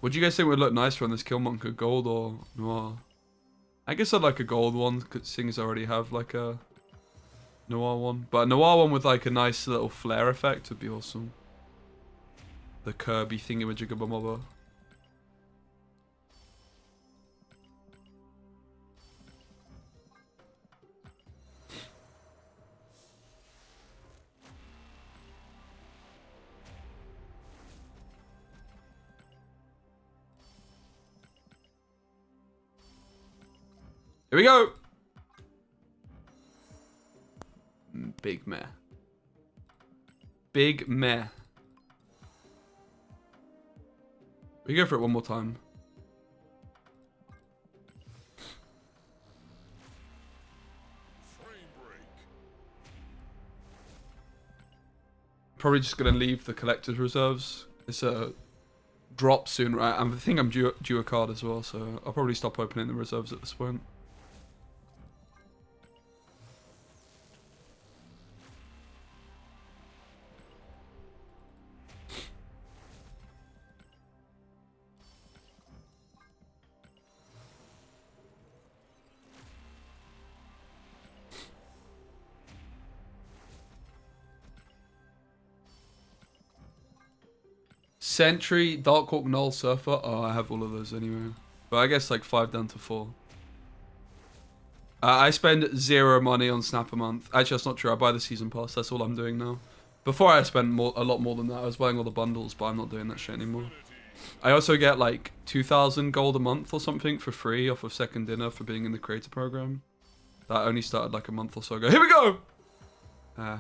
Would you guys think would look nicer on this Killmonger, gold or noir? I guess I'd like a gold one, seeing as I already have like a noir one. But a noir one with like a nice little flare effect would be awesome. The Kirby thingamajigabomobber. Here we go! Big meh. Big meh. We go for it one more time. Probably just gonna leave the collector's reserves. It's a drop soon, right? I think I'm due a card as well, so I'll probably stop opening the reserves at this point. Sentry, Darkhawk, Null, Surfer. Oh, I have all of those anyway. But I guess like 5 down to 4. I spend 0 money on Snap a month. Actually, that's not true. I buy the season pass. That's all I'm doing now. Before I spent a lot more than that. I was buying all the bundles, but I'm not doing that shit anymore. I also get like 2,000 gold a month or something for free off of Second Dinner for being in the creator program. That only started like a month or so ago. Here we go! I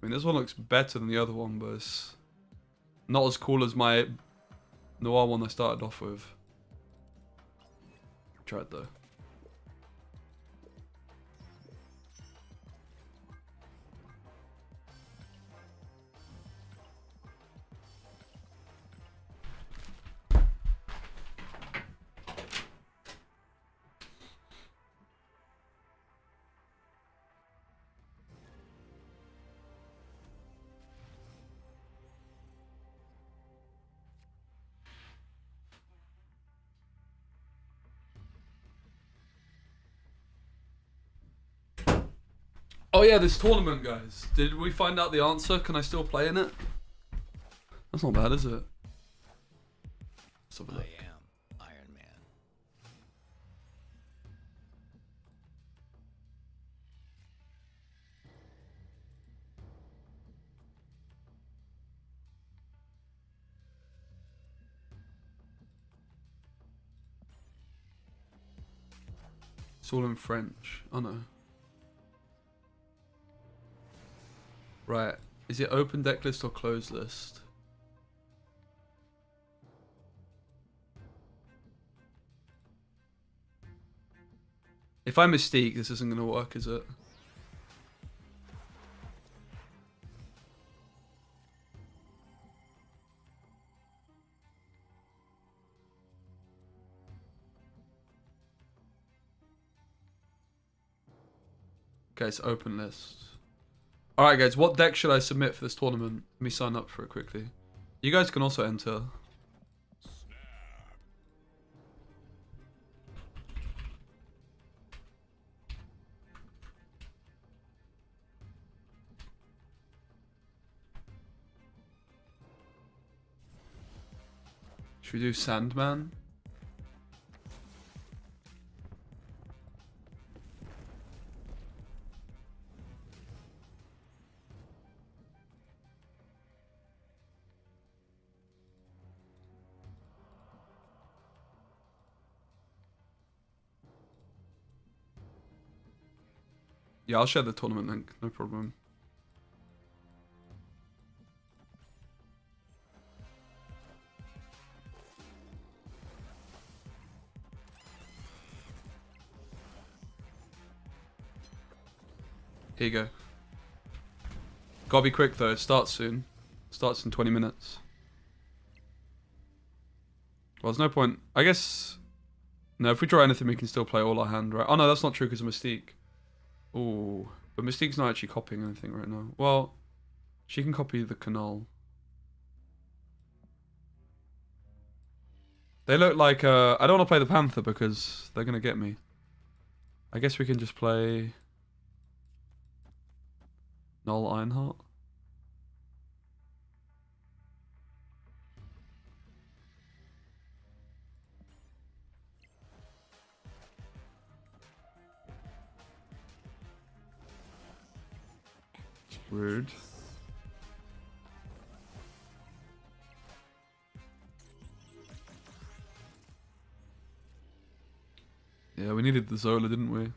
mean, this one looks better than the other one, but it's not as cool as my Noir one I started off with. Tried though. Oh yeah, this tournament, guys. Did we find out the answer? Can I still play in it? That's not bad, is it? Let's have a look. I am Iron Man. It's all in French. Oh no. Right. Is it open deck list or closed list? If I Mystique, this isn't going to work, is it? Okay, it's open list. Alright guys, what deck should I submit for this tournament? Let me sign up for it quickly. You guys can also enter. Should we do Sandman? Yeah, I'll share the tournament link, no problem. Here you go. Gotta be quick though, it starts soon. Starts in 20 minutes. Well, there's no point. I guess... No, if we draw anything, we can still play all our hand, right? Oh no, that's not true because of Mystique. Ooh, but Mystique's not actually copying anything right now. Well, she can copy the Canal. They look like, I don't want to play the Panther because they're going to get me. I guess we can just play... Null Ironheart. Rude. Yeah, we needed the Zola, didn't we?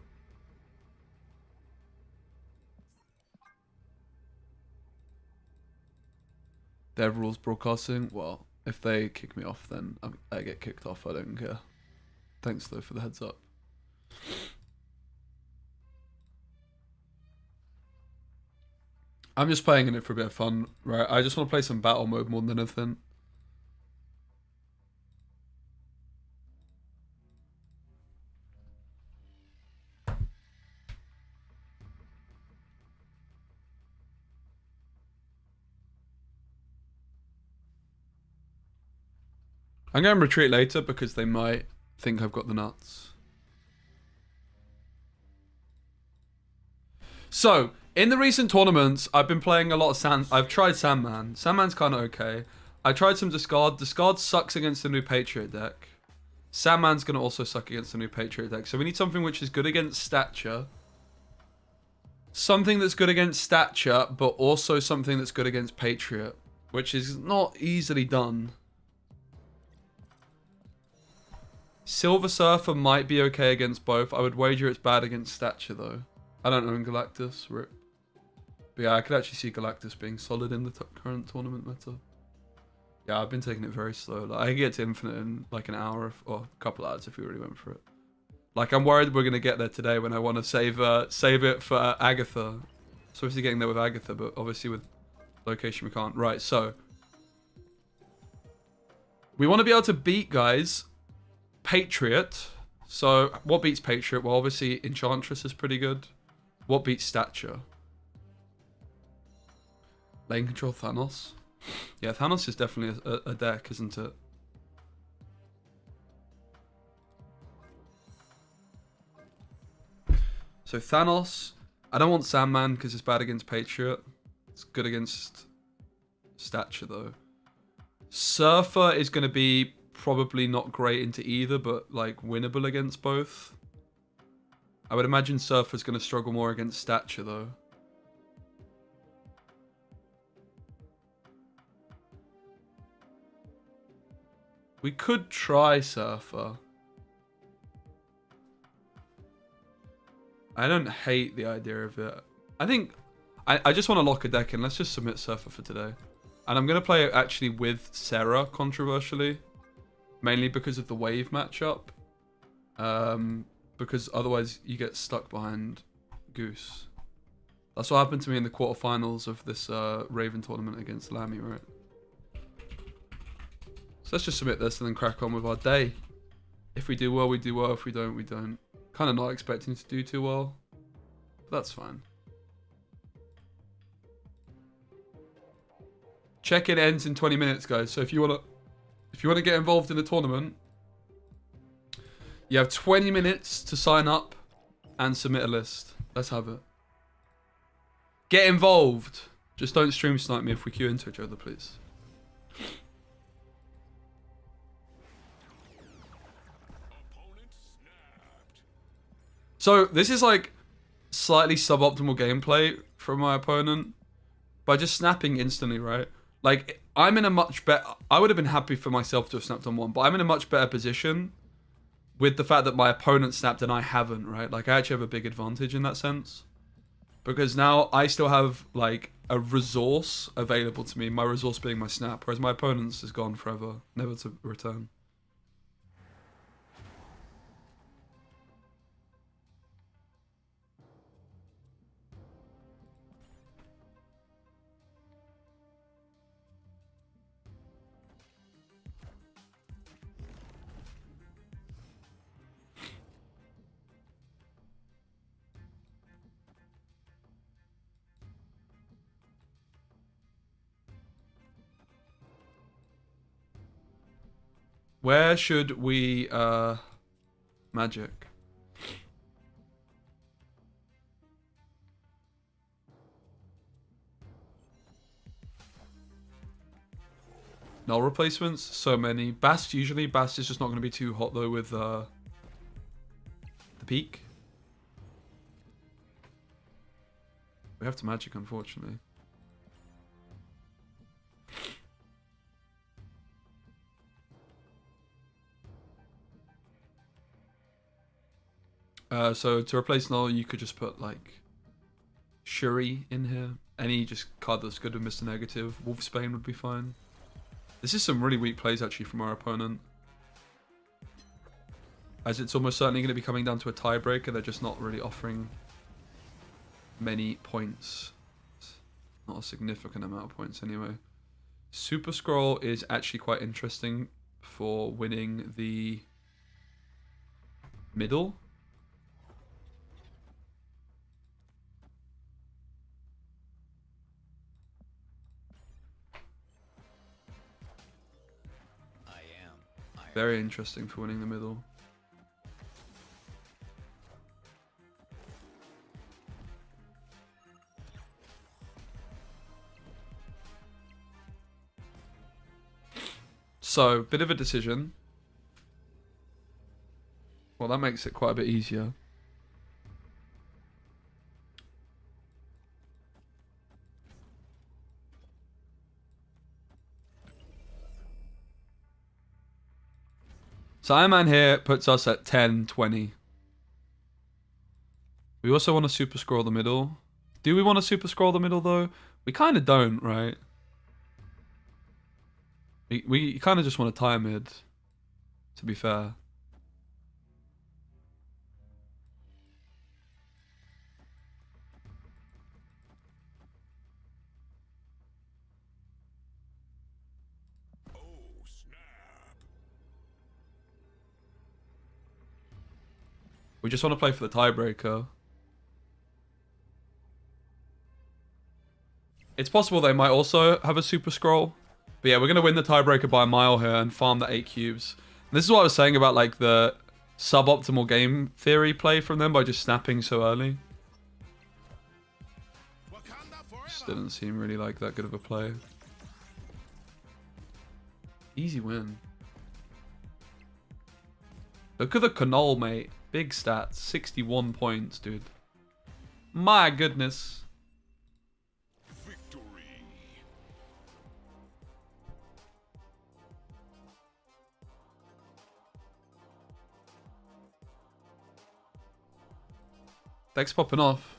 Dev rules broadcasting. Well, if they kick me off, then I get kicked off. I don't care. Thanks though for the heads up. I'm just playing in it for a bit of fun, right? I just want to play some battle mode more than anything. I'm going to retreat later because they might think I've got the nuts. So, in the recent tournaments, I've been playing a lot of Sand. I've tried Sandman. Sandman's kind of okay. I tried some Discard. Discard sucks against the new Patriot deck. Sandman's going to also suck against the new Patriot deck. So we need something which is good against Stature. Something that's good against Stature, but also something that's good against Patriot. Which is not easily done. Silver Surfer might be okay against both. I would wager it's bad against Stature, though. I don't know in Galactus. Rip. But yeah, I could actually see Galactus being solid in the current tournament meta. Yeah, I've been taking it very slow. Like, I could get to Infinite in like an hour or a couple hours if we really went for it. Like, I'm worried we're going to get there today when I want to save it for Agatha. So obviously getting there with Agatha, but obviously with location we can't. Right, so. We want to be able to beat, guys, Patriot. So, what beats Patriot? Well, obviously Enchantress is pretty good. What beats Stature? Lane control Thanos. Yeah, Thanos is definitely a deck, isn't it? So Thanos. I don't want Sandman because it's bad against Patriot. It's good against Stature, though. Surfer is going to be probably not great into either, but like winnable against both. I would imagine Surfer's going to struggle more against Stature, though. We could try Surfer. I don't hate the idea of it. I think I just want to lock a deck in. Let's just submit Surfer for today. And I'm going to play it actually with Sarah, controversially. Mainly because of the wave matchup. Because otherwise you get stuck behind Goose. That's what happened to me in the quarterfinals of this Raven tournament against Lamy, right? So let's just submit this and then crack on with our day. If we do well, we do well. If we don't, we don't. Kind of not expecting to do too well. But that's fine. Check-in ends in 20 minutes, guys. So if you want to get involved in the tournament, you have 20 minutes to sign up and submit a list. Let's have it. Get involved. Just don't stream snipe me if we queue into each other, please. So this is like slightly suboptimal gameplay from my opponent by just snapping instantly, right? Like I'm in a much better. I would have been happy for myself to have snapped on one, but I'm in a much better position with the fact that my opponent snapped and I haven't, right? Like I actually have a big advantage in that sense because now I still have like a resource available to me. My resource being my snap, whereas my opponent's is gone forever, never to return. Where should we magic? Null replacements? So many. Bast usually. Bast is just not going to be too hot though with the peak. We have to magic, unfortunately. So to replace Null, you could just put like Shuri in here. Any just card that's good with Mr. Negative. Wolfsbane would be fine. This is some really weak plays actually from our opponent. As it's almost certainly going to be coming down to a tiebreaker. They're just not really offering many points. Not a significant amount of points anyway. Super Scroll is actually quite interesting for winning the middle. Very interesting for winning the middle. So, bit of a decision. Well, that makes it quite a bit easier. So Iron Man here puts us at 10, 20. We also want to super scroll the middle. Do we want to super scroll the middle though? We kind of don't, right? We kind of just want to tie mid, to be fair. We just want to play for the tiebreaker. It's possible they might also have a super scroll. But yeah, we're going to win the tiebreaker by a mile here and farm the 8 cubes. And this is what I was saying about like the suboptimal game theory play from them by just snapping so early. Just didn't seem really like that good of a play. Easy win. Look at the canal, mate. Big stats. 61 points, dude. My goodness. Victory. Deck's popping off.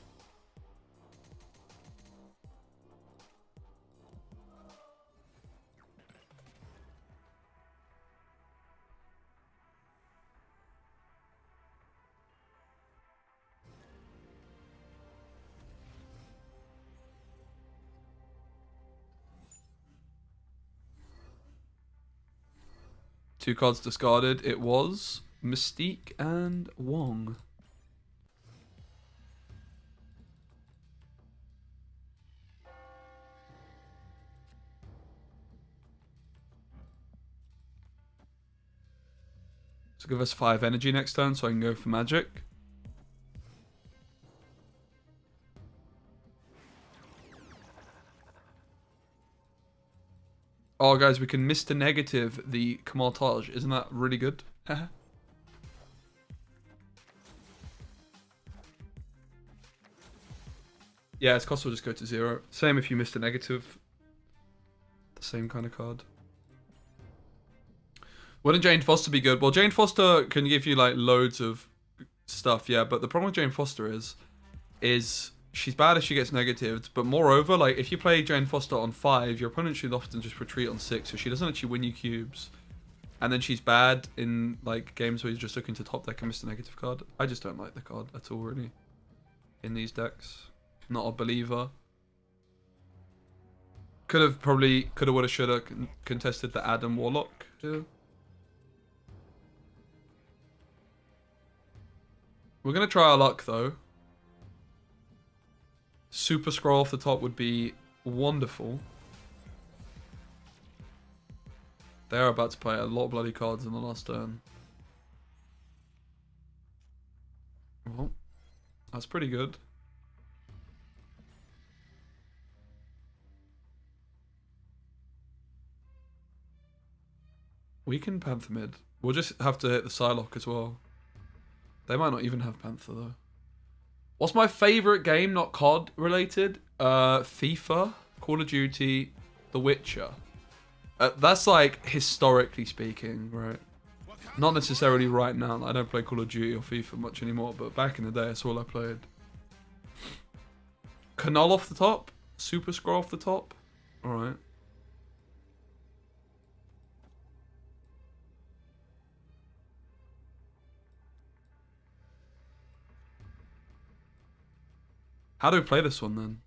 Two cards discarded. It was Mystique and Wong. So give us 5 energy next turn so I can go for magic. Oh, guys, we can Mr. Negative the Kamaltage. Isn't that really good? Yeah, its cost will just go to 0. Same if you Mr. Negative. The same kind of card. Wouldn't Jane Foster be good? Well, Jane Foster can give you like loads of stuff, yeah. But the problem with Jane Foster is she's bad if she gets negatived. But moreover, like if you play Jane Foster on 5, your opponent should often just retreat on 6, so she doesn't actually win you cubes. And then she's bad in like games where you're just looking to top deck a Mr. Negative card. I just don't like the card at all, really. In these decks, not a believer. Could have, would have, should have contested the Adam Warlock too. We're going to try our luck, though. Super scroll off the top would be wonderful. They're about to play a lot of bloody cards in the last turn. Well, that's pretty good. We can Panther mid. We'll just have to hit the Psylocke as well. They might not even have Panther though. What's my favourite game, not COD related? FIFA, Call of Duty, The Witcher. That's like historically speaking, right? Not necessarily right now. I don't play Call of Duty or FIFA much anymore, but back in the day, that's all I played. Canal off the top, Super Scroll off the top. Alright. How do we play this one then?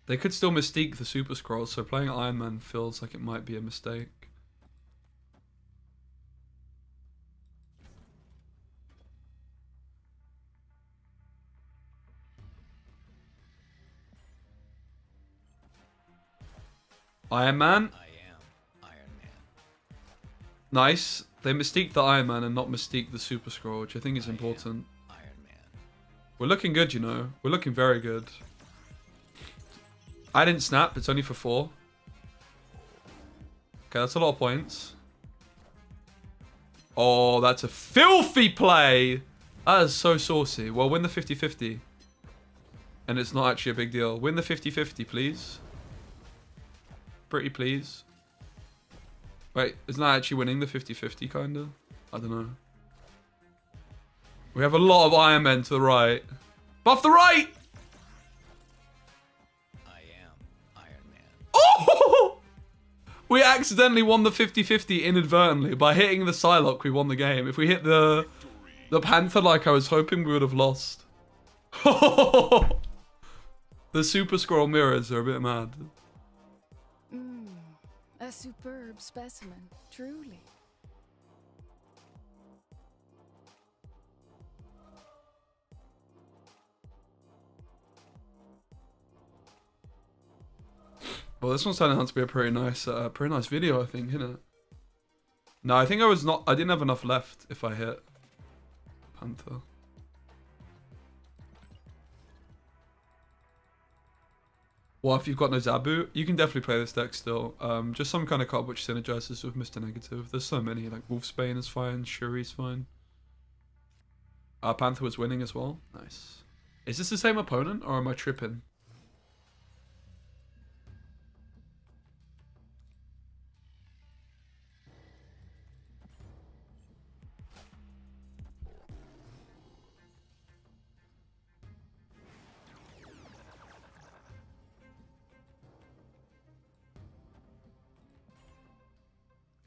They could still Mystique the Super Scroll, so playing Iron Man feels like it might be a mistake. Iron Man? I am Iron Man. Nice. They Mystique the Iron Man and not Mystique the Super Scroll, which I think is important. Iron Man. We're looking good, you know. We're looking very good. I didn't snap. It's only for 4. Okay, that's a lot of points. Oh, that's a filthy play. That is so saucy. Well, win the 50-50. And it's not actually a big deal. Win the 50-50, please. Pretty please. Wait, isn't that actually winning the 50-50, kind of? I don't know. We have a lot of Iron Men to the right. Buff the right! I am Iron Man. Oh! We accidentally won the 50-50 inadvertently. By hitting the Psylocke, we won the game. If we hit the Panther like I was hoping, we would have lost. The Super Scroll mirrors are a bit mad. A superb specimen, truly. Well, this one's turning out to be a pretty nice video, I think, isn't it? No, I think I didn't have enough left if I hit Panther. Well, if you've got no Zabu, you can definitely play this deck still. Just some kind of card which synergizes with Mr. Negative. There's so many, like Wolfsbane is fine, Shuri's fine. Panther was winning as well. Nice. Is this the same opponent, or am I tripping?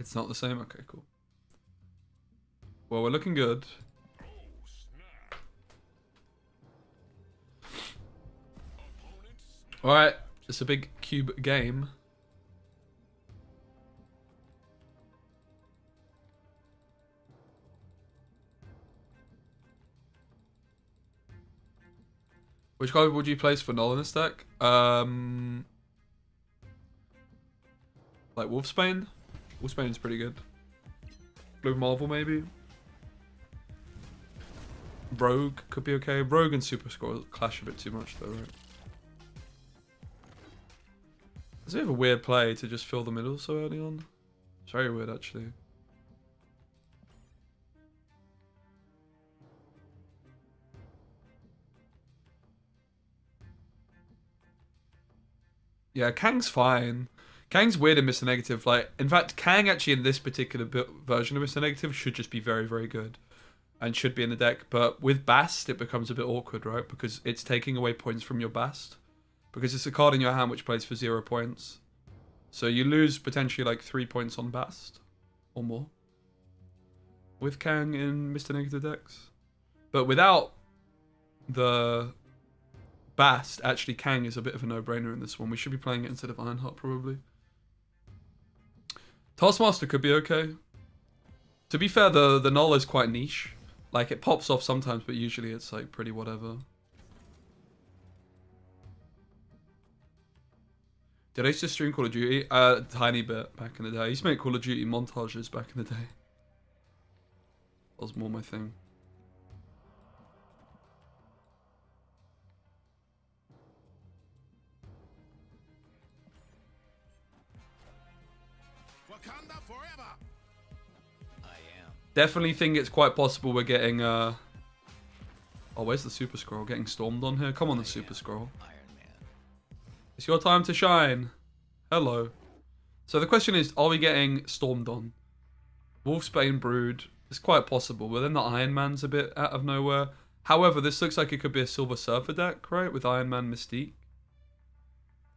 It's not the same? Okay, cool. Well, we're looking good. Alright, it's a big cube game. Which card would you place for Null in this deck? Like Wolfsbane? Wolfsbane's pretty good. Blue Marvel, maybe? Rogue could be okay. Rogue and Super Scroll clash a bit too much, though, right? It's a bit of a weird play to just fill the middle so early on. It's very weird, actually. Yeah, Kang's fine. Kang's weird in Mr. Negative. Like, in fact, Kang actually in this particular version of Mr. Negative should just be very, very good. And should be in the deck. But with Bast, it becomes a bit awkward, right? Because it's taking away points from your Bast. Because it's a card in your hand which plays for 0 points. So you lose potentially like 3 points on Bast. Or more. With Kang in Mr. Negative decks. But without the Bast, actually Kang is a bit of a no-brainer in this one. We should be playing it instead of Ironheart, probably. Taskmaster could be okay. To be fair, the null is quite niche. Like, it pops off sometimes, but usually it's like pretty whatever. Did I used to stream Call of Duty? A tiny bit back in the day. I used to make Call of Duty montages back in the day. That was more my thing. Wakanda forever. I am. Definitely think it's quite possible we're getting oh, where's the Super Scroll? Getting stormed on here? Come on, the Super Scroll. Iron Man. It's your time to shine. Hello. So the question is, are we getting stormed on? Wolfsbane Brood. It's quite possible, but then the Iron Man's a bit out of nowhere. However, this looks like it could be a Silver Surfer deck, right? With Iron Man Mystique.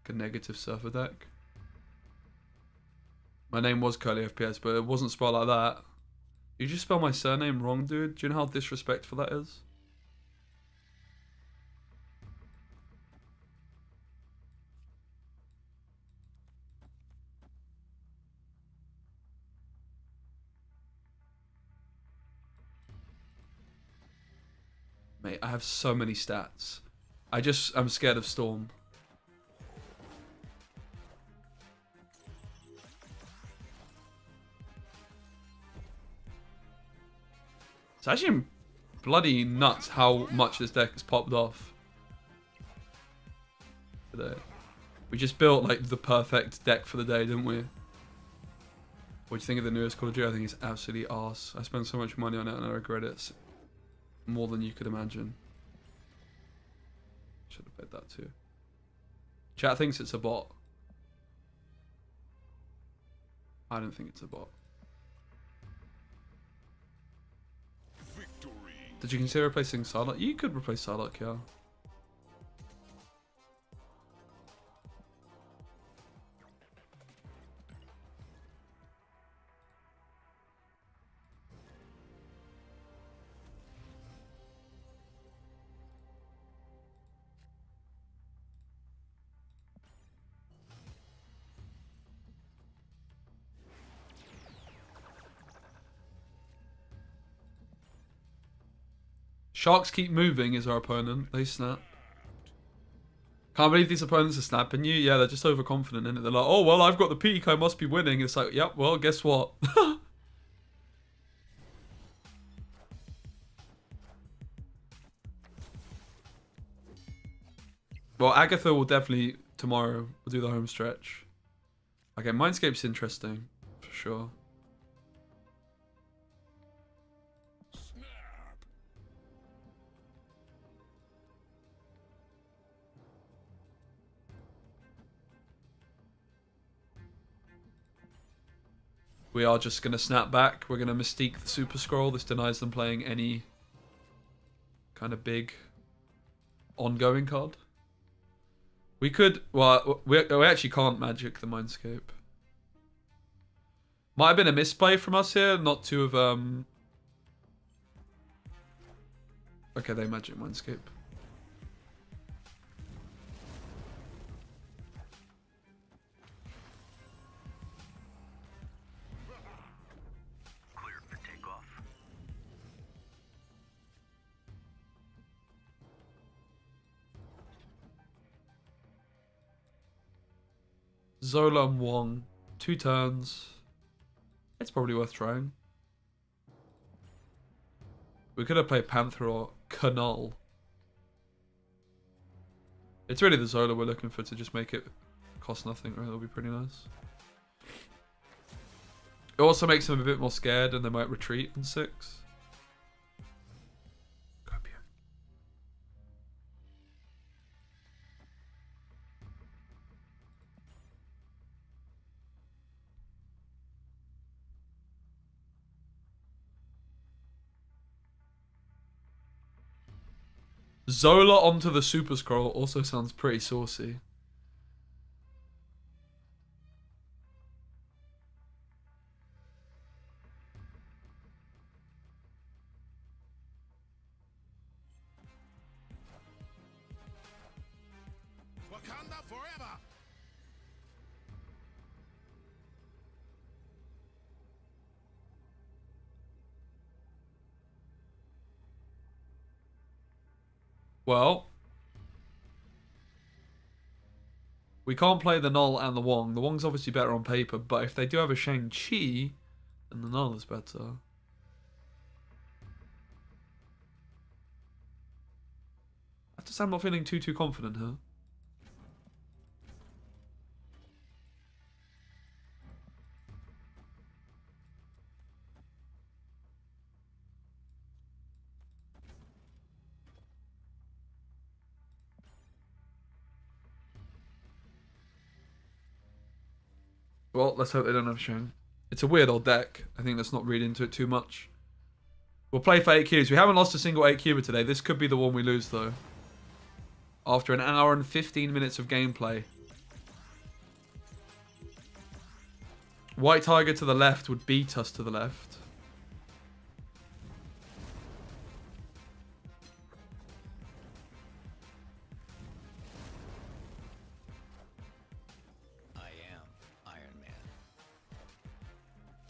Like a negative Surfer deck. My name was Curly FPS, but it wasn't spelled like that. You just spell my surname wrong, dude. Do you know how disrespectful that is? Mate, I have so many stats. I'm scared of Storm. It's actually bloody nuts how much this deck has popped off today. We just built like the perfect deck for the day, didn't we? What do you think of the newest Call of Duty? I think it's absolutely arse. I spent so much money on it and I regret it more than you could imagine. Should have played that too. Chat thinks it's a bot. I don't think it's a bot. Victory. Did you consider replacing Psylocke? You could replace Psylocke, yeah. Sharks keep moving is our opponent. They snap. Can't believe these opponents are snapping you. Yeah, they're just overconfident in it. They're like, oh, well, I've got the peak. I must be winning. It's like, yep, well, guess what? Well, Agatha will definitely, tomorrow, will do the home stretch. Okay, Mindscape's interesting, for sure. We are just going to snap back. We're going to Mystique the Super Scroll. This denies them playing any kind of big ongoing card. We could... Well, we actually can't Magic the Mindscape. Might have been a misplay from us here. Not to have... Okay, they Magic Mindscape. Zola and Wong. 2 turns. It's probably worth trying. We could have played Panther or Canal. It's really the Zola we're looking for to just make it cost nothing, right? That'll be pretty nice. It also makes them a bit more scared and they might retreat in 6. Zola onto the Super Scroll also sounds pretty saucy. Wakanda forever. Well, we can't play the Null and the Wong. The Wong's obviously better on paper, but if they do have a Shang-Chi, then the Null is better. I just am not feeling too confident here. Well, let's hope they don't have Shang. It's a weird old deck. I think let's not read into it too much. We'll play for 8 cubes. We haven't lost a single 8 cuber today. This could be the one we lose, though. After an hour and 15 minutes of gameplay. White Tiger to the left would beat us to the left.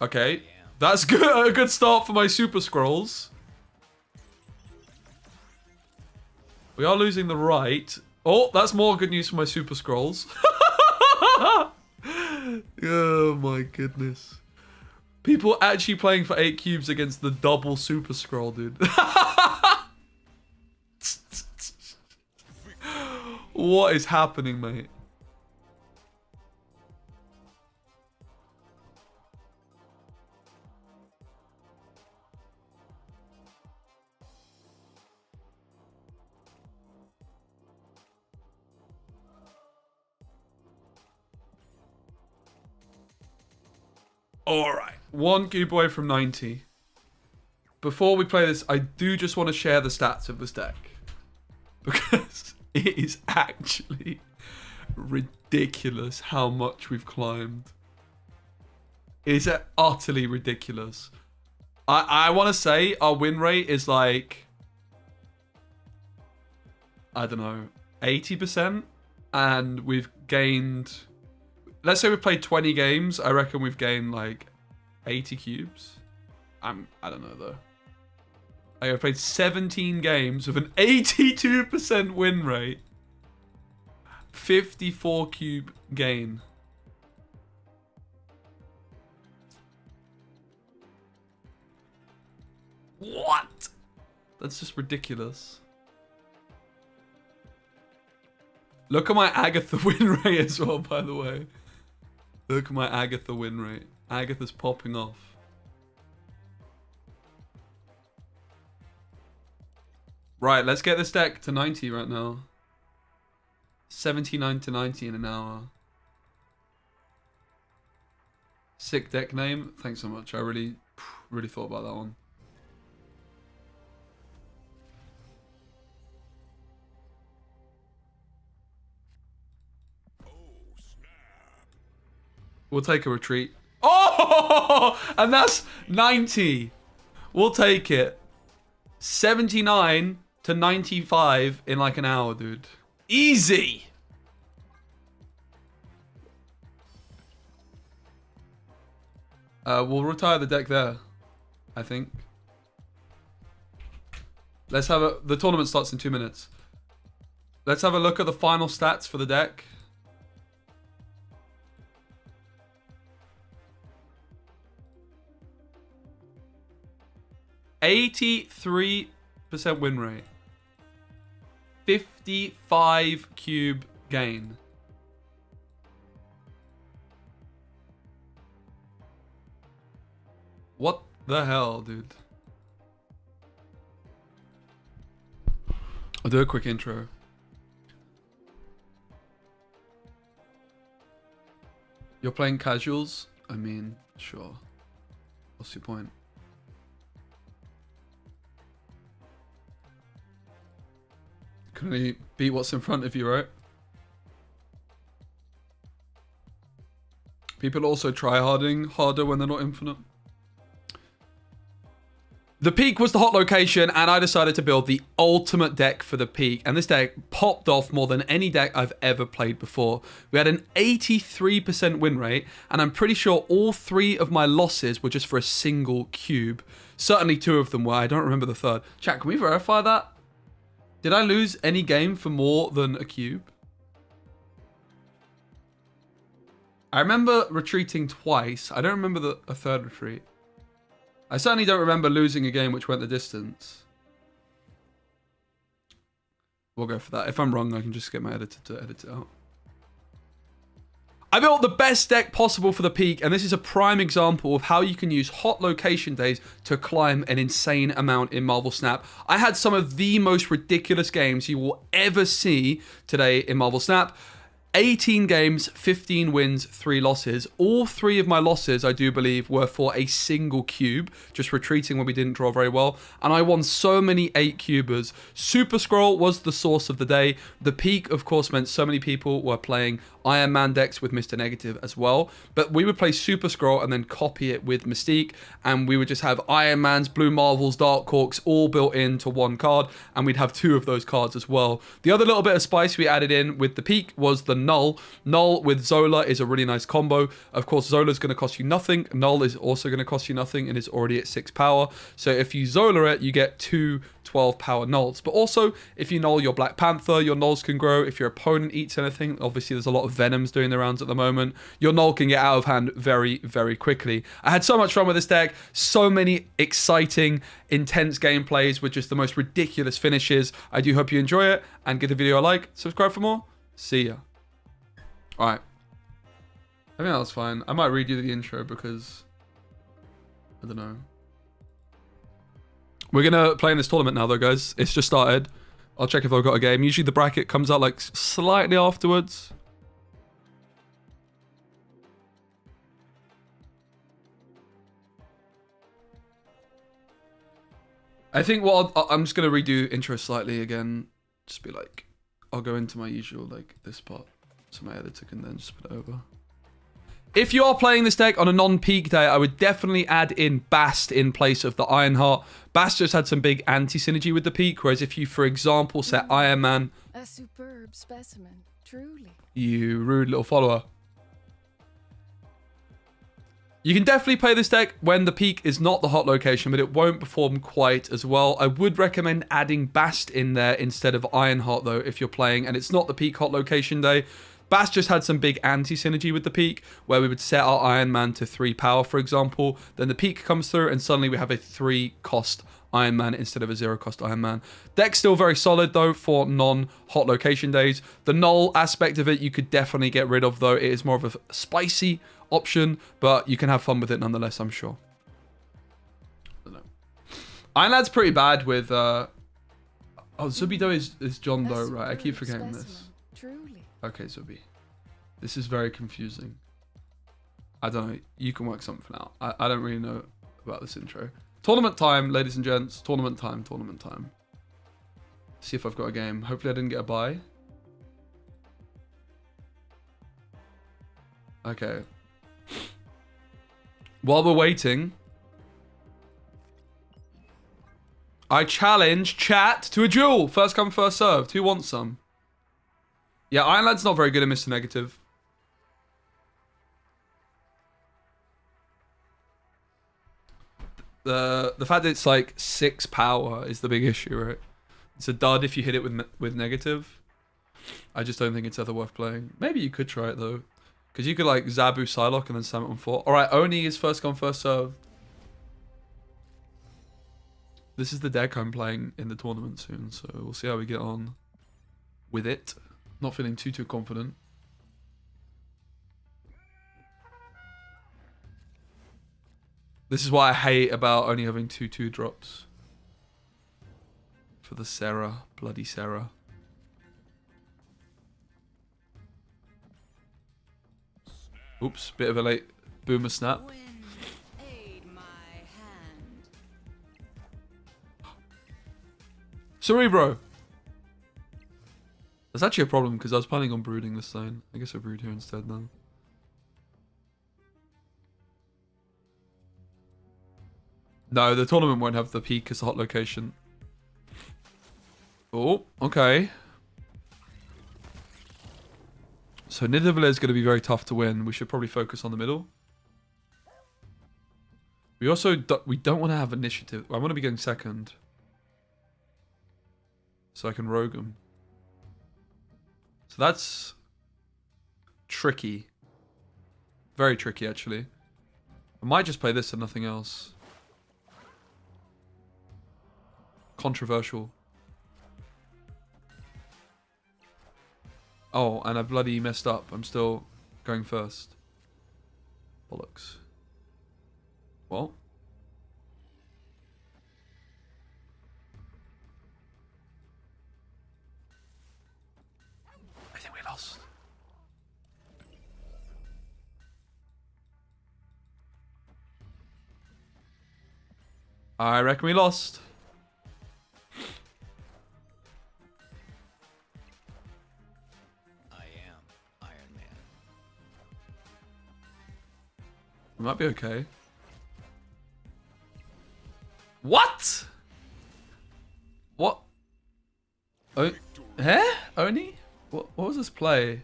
Okay, that's good. A good start for my Super Scrolls. We are losing the right. Oh, that's more good news for my Super Scrolls. Oh my goodness. People actually playing for 8 cubes against the double Super Scroll, dude. What is happening, mate? Alright, 1 cube away from 90. Before we play this, I do just want to share the stats of this deck. Because it is actually ridiculous how much we've climbed. It is utterly ridiculous. I want to say our win rate is like, I don't know, 80%. And we've gained, let's say we've played 20 games. I reckon we've gained like 80 cubes. I don't know though. I played 17 games with an 82% win rate. 54 cube gain. What? That's just ridiculous. Look at my Agatha win rate as well, by the way. Look at my Agatha win rate. Agatha's popping off. Right, let's get this deck to 90 right now. 79 to 90 in an hour. Sick deck name. Thanks so much. I really thought about that one. We'll take a retreat. Oh! And that's 90. We'll take it. 79 to 95 in like an hour, dude. Easy. We'll retire the deck there, I think. Let's have a... The tournament starts in 2 minutes. Let's have a look at the final stats for the deck. $83 win rate. 55 cube gain. What the hell, dude? I'll do a quick intro. You're playing casuals? I mean, sure. What's your point? Can only beat what's in front of you, right? People also try harder when they're not infinite. The peak was the hot location, and I decided to build the ultimate deck for the peak. And this deck popped off more than any deck I've ever played before. We had an 83% win rate, and I'm pretty sure all 3 of my losses were just for a single cube. Certainly 2 of them were. I don't remember the third. Chat, can we verify that? Did I lose any game for more than a cube? I remember retreating twice. I don't remember a third retreat. I certainly don't remember losing a game which went the distance. We'll go for that. If I'm wrong, I can just get my editor to edit it out. I built the best deck possible for the peak, and this is a prime example of how you can use hot location days to climb an insane amount in Marvel Snap. I had some of the most ridiculous games you will ever see today in Marvel Snap. 18 games, 15 wins, 3 losses. All 3 of my losses, I do believe, were for a single cube, just retreating when we didn't draw very well. And I won so many 8-cubers. Super Scroll was the source of the day. The peak, of course, meant so many people were playing Iron Man decks with Mr. Negative as well. But we would play Super Scroll and then copy it with Mystique. And we would just have Iron Mans, Blue Marvels, Dark Hawks all built into one card. And we'd have 2 of those cards as well. The other little bit of spice we added in with the peak was the Null. Null with Zola is a really nice combo. Of course, Zola's going to cost you nothing. Null is also going to cost you nothing and is already at 6 power. So if you Zola it, you get 2 12 power Nulls. But also, if you Null your Black Panther, your Nulls can grow. If your opponent eats anything, obviously there's a lot of Venoms doing the rounds at the moment, your Null can get out of hand very, very quickly. I had so much fun with this deck. So many exciting, intense gameplays with just the most ridiculous finishes. I do hope you enjoy it, and give the video a like, subscribe for more. See ya. Alright. I think that was fine. I might read you the intro because I don't know. We're gonna play in this tournament now though, guys. It's just started. I'll check if I've got a game. Usually the bracket comes out like slightly afterwards. I think I'm just going to redo intro slightly again. Just be like, I'll go into my usual, like, this part. So my editor can then just put it over. If you are playing this deck on a non-peak day, I would definitely add in Bast in place of the Ironheart. Bast just had some big anti-synergy with the peak, whereas if you, for example, set Iron Man... A superb specimen, truly. You rude little follower. You can definitely play this deck when the peak is not the hot location, but it won't perform quite as well. I would recommend adding Bast in there instead of Ironheart, though, if you're playing, and it's not the peak hot location day. Bast just had some big anti-synergy with the peak, where we would set our Iron Man to 3 power, for example. Then the peak comes through, and suddenly we have a 3-cost Iron Man instead of a 0-cost Iron Man. Deck's still very solid, though, for non-hot location days. The null aspect of it, you could definitely get rid of, though. It is more of a spicy option, but you can have fun with it nonetheless, I'm sure. I don't know. Iron Lad's pretty bad with... Oh, Zubido is John Doe, right? I keep forgetting this. Truly. Okay, Zubi. This is very confusing. I don't know. You can work something out. I don't really know about this intro. Tournament time, ladies and gents. Tournament time, tournament time. See if I've got a game. Hopefully I didn't get a bye. Okay. While we're waiting, I challenge chat to a duel. First come, first served. Who wants some? Yeah, Iron Lad's not very good at Mr. Negative. The fact that it's like 6 power is the big issue, right? It's a dud if you hit it with negative. I just don't think it's ever worth playing. Maybe you could try it though, because you could like Zabu Psylocke and then slam it on 4. All right, Oni is first come, first serve. This is the deck I'm playing in the tournament soon, so we'll see how we get on with it. Not feeling too confident. This is what I hate about only having 2/2 drops. For the Sarah. Bloody Sarah. Oops, bit of a late boomer snap. Cerebro! That's actually a problem because I was planning on brooding this lane. I guess I brood here instead now. No, the tournament won't have the peak as a hot location. Oh, okay. So Nebula is going to be very tough to win. We should probably focus on the middle. We also we don't want to have initiative. I want to be getting second. So I can rogue them. So that's tricky. Very tricky, actually. I might just play this and nothing else. Controversial. Oh, and I bloody messed up. I'm still going first. Bollocks. Well. I think we lost. I reckon we lost. We might be okay. What? What? Oh, Oni? What was this play?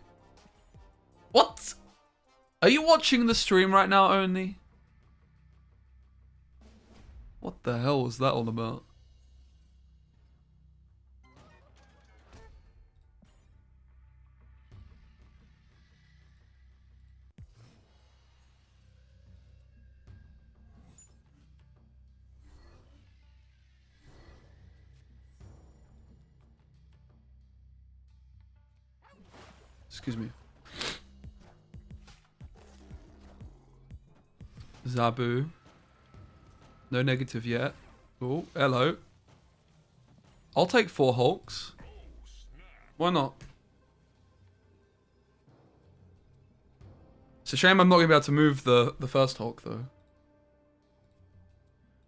What? Are you watching the stream right now, Oni? What the hell was that all about? Excuse me. Zabu. No negative yet. Oh, hello. I'll take 4 Hulks. Why not? It's a shame I'm not going to be able to move the first Hulk, though.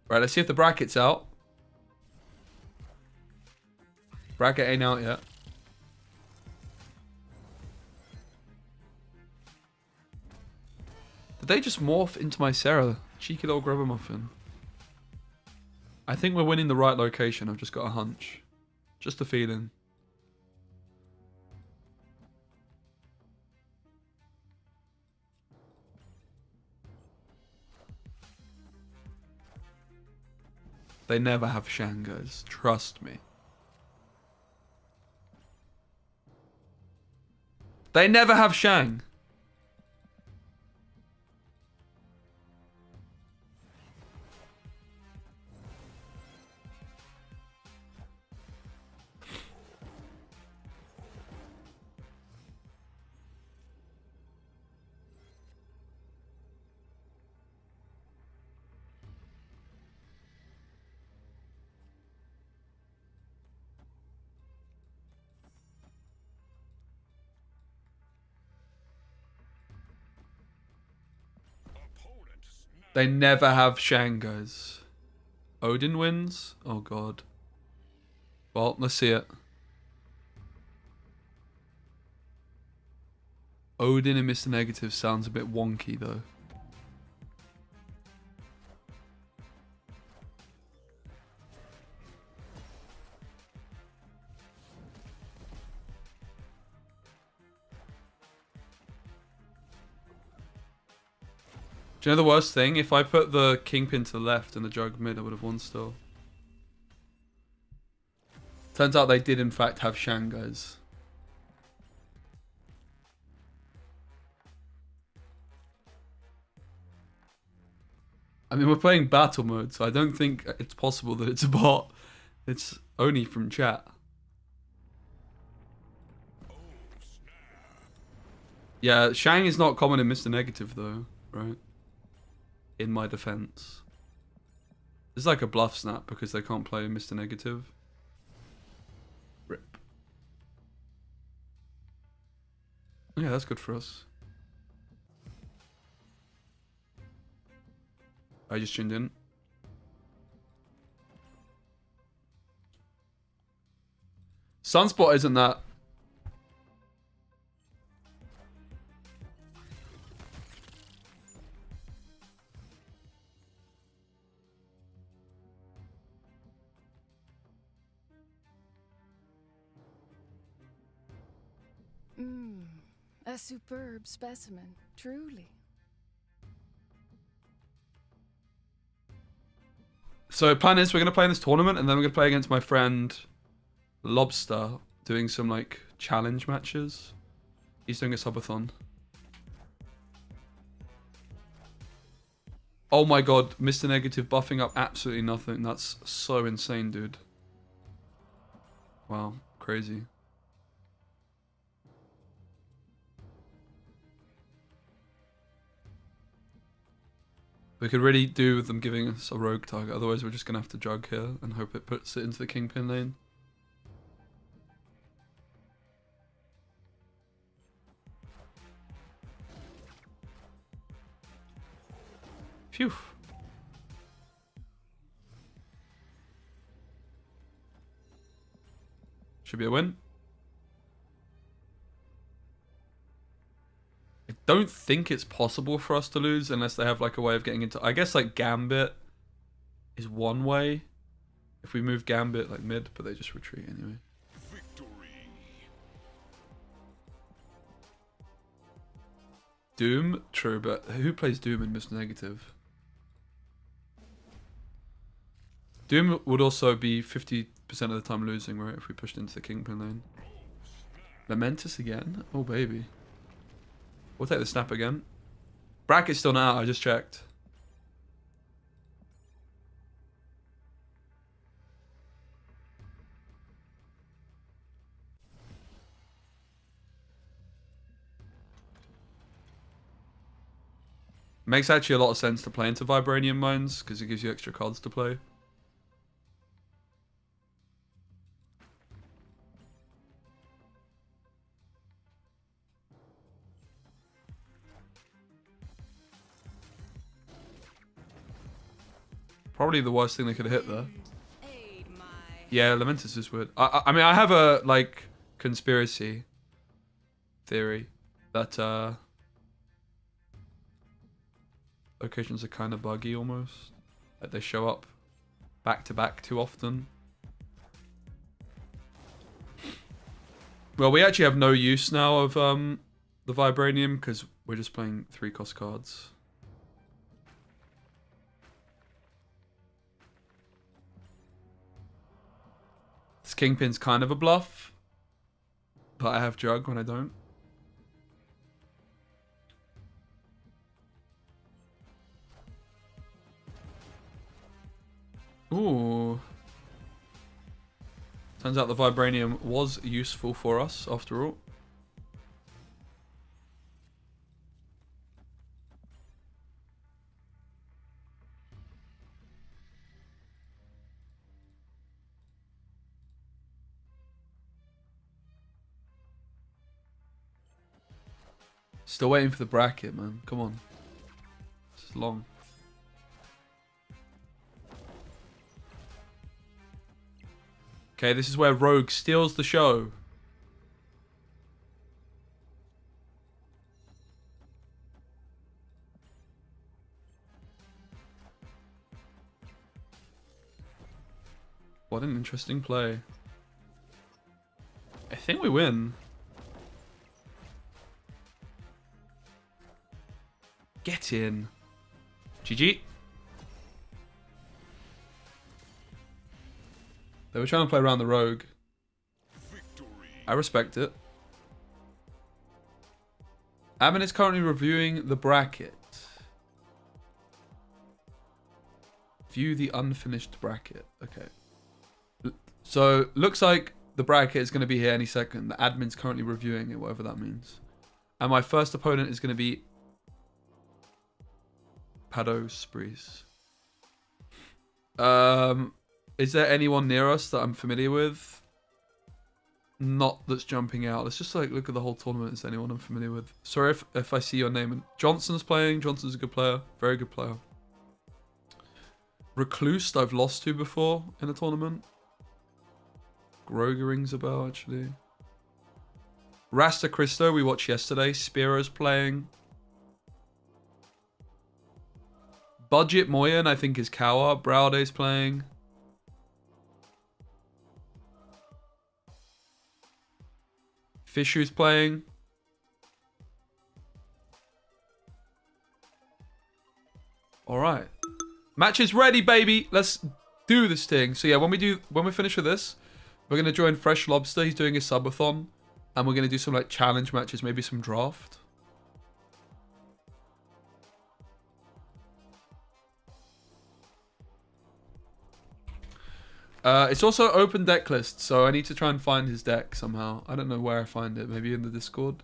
Right, let's see if the bracket's out. Bracket ain't out yet. Did they just morph into my Sarah? Cheeky little grubber muffin. I think we're winning the right location. I've just got a hunch. Just a feeling. They never have Shangas. Trust me. They never have Shang. They never have Shangas. Odin wins? Oh god. Well, let's see it. Odin and Mr. Negative sounds a bit wonky though. Do you know the worst thing? If I put the Kingpin to the left and the Jug mid, I would have won still. Turns out they did in fact have Shangas. I mean, we're playing battle mode, so I don't think it's possible that it's a bot. It's only from chat. Yeah, Shang is not common in Mr. Negative though, right? In my defense. It's like a bluff snap because they can't play Mr. Negative. Rip. Yeah, that's good for us. I just tuned in. Sunspot isn't that. A superb specimen, truly. So plan is we're going to play in this tournament and then we're going to play against my friend Lobster doing some like challenge matches. He's doing a subathon. Oh my god, Mr. Negative buffing up absolutely nothing. That's so insane, dude. Wow, crazy. We could really do with them giving us a rogue target, otherwise we're just going to have to jug here and hope it puts it into the Kingpin lane. Phew. Should be a win. I don't think it's possible for us to lose unless they have like a way of getting into... I guess like Gambit is one way. If we move Gambit like mid, but they just retreat anyway. Victory. Doom? True, but who plays Doom in Mr. Negative? Doom would also be 50% of the time losing, right? If we pushed into the Kingpin lane. Lamentus again? Oh, baby. We'll take the snap again. Bracket's still not out, I just checked. Makes actually a lot of sense to play into Vibranium Mines because it gives you extra cards to play. Probably the worst thing they could have hit there. Yeah, Lamentus is weird. I mean, I have a, like, conspiracy theory that, locations are kind of buggy almost. Like, they show up back to back too often. Well, we actually have no use now of, the Vibranium because we're just playing 3-cost cards. This Kingpin's kind of a bluff, but I have Jug when I don't. Ooh. Turns out the Vibranium was useful for us after all. Still waiting for the bracket, man. Come on. It's long. Okay, this is where Rogue steals the show. What an interesting play. I think we win. Get in. GG. They were trying to play around the Rogue. Victory. I respect it. Admin is currently reviewing the bracket. View the unfinished bracket. Okay. So, looks like the bracket is going to be here any second. The admin's currently reviewing it, whatever that means. And my first opponent is going to be Pado Speci. Is there anyone near us that I'm familiar with? Not that's jumping out. Let's just like look at the whole tournament. Is there anyone I'm familiar with? Sorry if I see your name. And Johnson's playing. Johnson's a good player. Very good player. Recluse I've lost to before in a tournament. Groger rings a bell actually. Rasta Cristo we watched yesterday. Spiro's playing. Budget Moyen I think is Kawa. Brode's playing. Fishu's playing. Alright. Match is ready, baby. Let's do this thing. So yeah, when we finish with this, we're gonna join Fresh Lobster. He's doing a subathon. And we're gonna do some like challenge matches, maybe some draft. It's also open deck list, so I need to try and find his deck somehow. I don't know where I find it. Maybe in the Discord.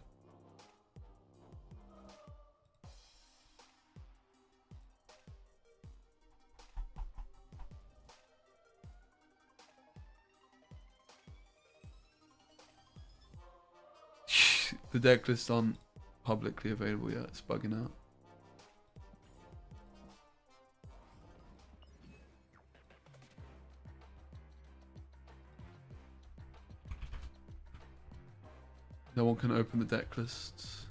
The deck list aren't publicly available yet. It's bugging out. No one can open the deck lists.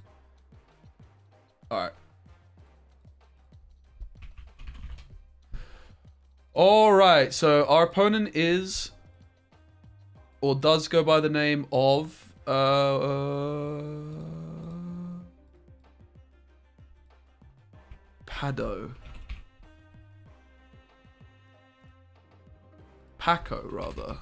Alright. Alright, so our opponent is, or does go by the name of, Pado. Paco, rather.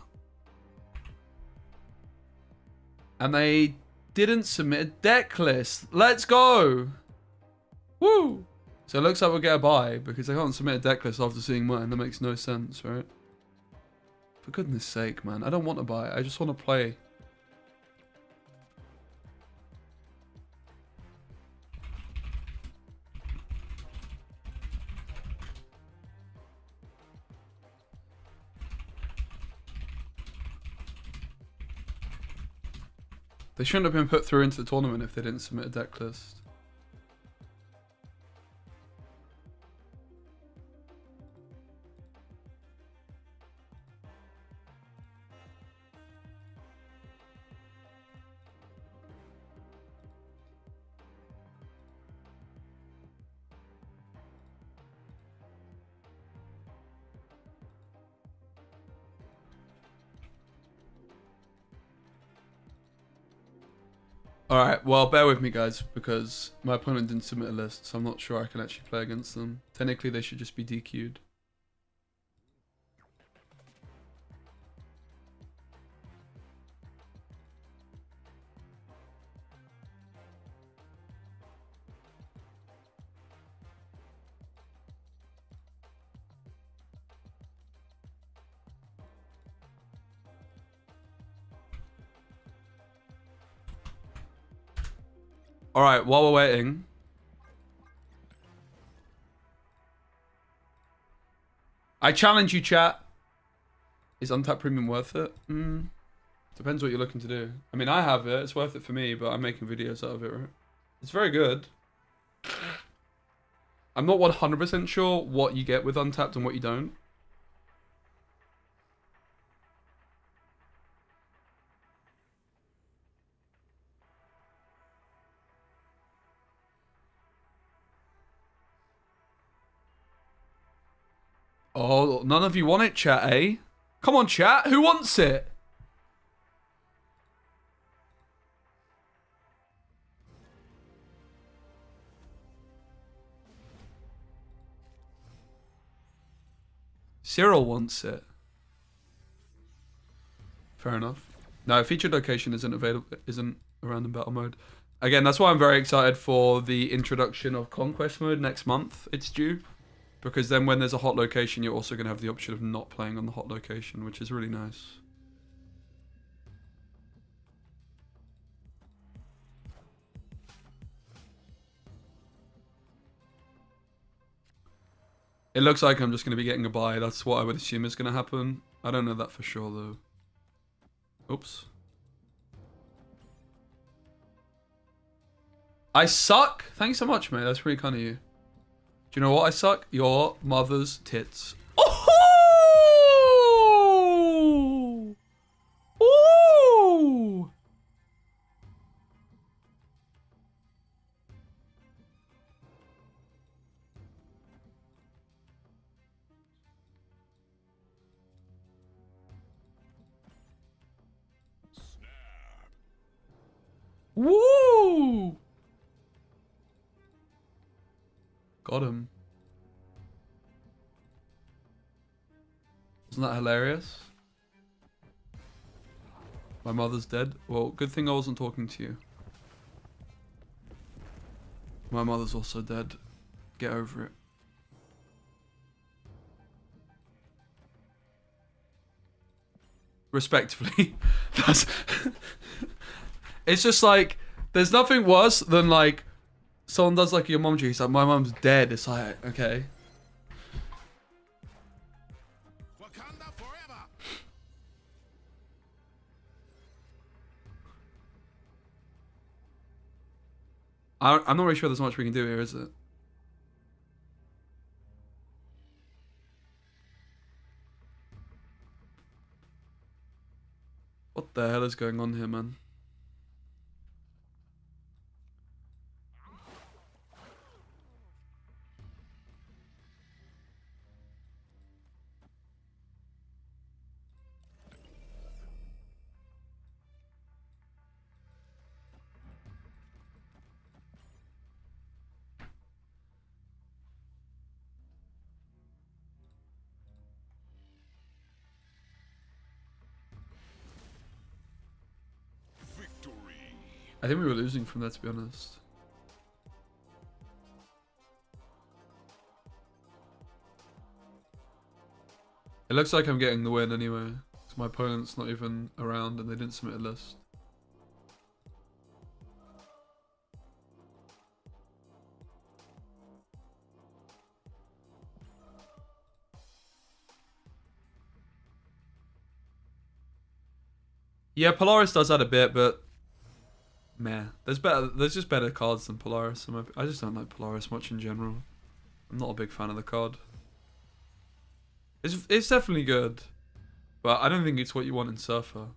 And they didn't submit a deck list. Let's go! Woo! So it looks like we'll get a bye because they can't submit a deck list after seeing mine. That makes no sense, right? For goodness sake, man. I don't want to buy. I just want to play. They shouldn't have been put through into the tournament if they didn't submit a deck list. Alright, well, bear with me, guys, because my opponent didn't submit a list, so I'm not sure I can actually play against them. Technically, they should just be DQ'd. Alright, while we're waiting. I challenge you, chat. Is Untapped Premium worth it? Depends what you're looking to do. I mean, I have it. It's worth it for me, but I'm making videos out of it, right? It's very good. I'm not 100% sure what you get with Untapped and what you don't. Oh, none of you want it, chat, eh? Come on, chat. Who wants it? Cyril wants it. Fair enough. No, featured location isn't around in battle mode. Again, that's why I'm very excited for the introduction of conquest mode next month. It's due. Because then when there's a hot location, you're also going to have the option of not playing on the hot location, which is really nice. It looks like I'm just going to be getting a buy. That's what I would assume is going to happen. I don't know that for sure, though. Oops. I suck? Thanks so much, mate. That's really kind of you. Do you know what I suck? Your mother's tits. Oh! Ooh! Woo! Got him. Isn't that hilarious? My mother's dead. Well, good thing I wasn't talking to you. My mother's also dead. Get over it. Respectfully. That's... It's just like, there's nothing worse than like, someone does like your mom joke. He's like, my mom's dead. It's like, okay. Wakanda forever. I'm not really sure there's much we can do here, is it? What the hell is going on here, man? I think we were losing from that, to be honest. It looks like I'm getting the win anyway, because my opponent's not even around and they didn't submit a list. Yeah, Polaris does that a bit, but meh. There's just better cards than Polaris. I just don't like Polaris much in general. I'm not a big fan of the card. It's definitely good, but I don't think it's what you want in Surfer.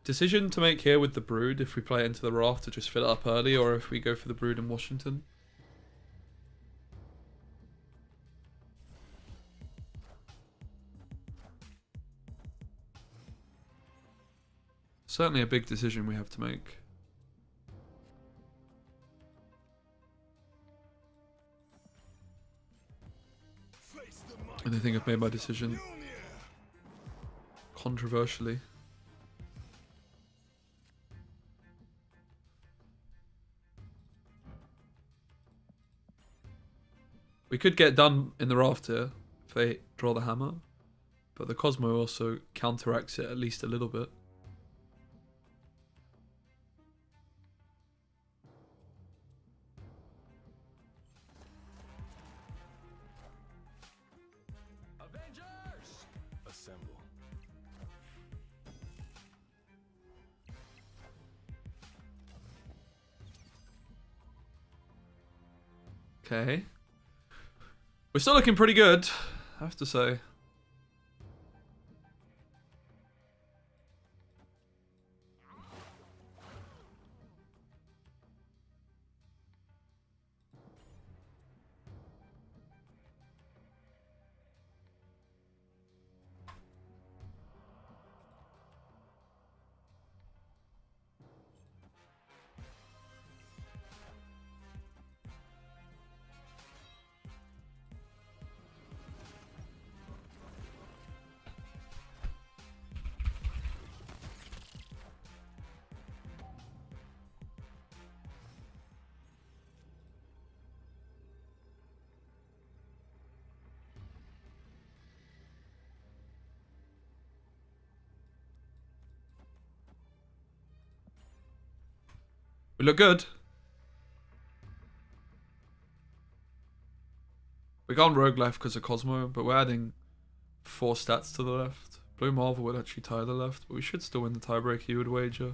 Decision to make here with the Brode if we play into the Raft to just fill it up early, or if we go for the Brode in Washington. Certainly a big decision we have to make. And I think I've made my decision controversially. We could get done in the raft here if they draw the hammer, but the Cosmo also counteracts it at least a little bit. Avengers! Assemble. Okay. We're still looking pretty good, I have to say. We look good. We got on rogue left because of Cosmo, but we're adding 4 stats to the left. Blue Marvel would actually tie the left, but we should still win the tiebreak, you would wager.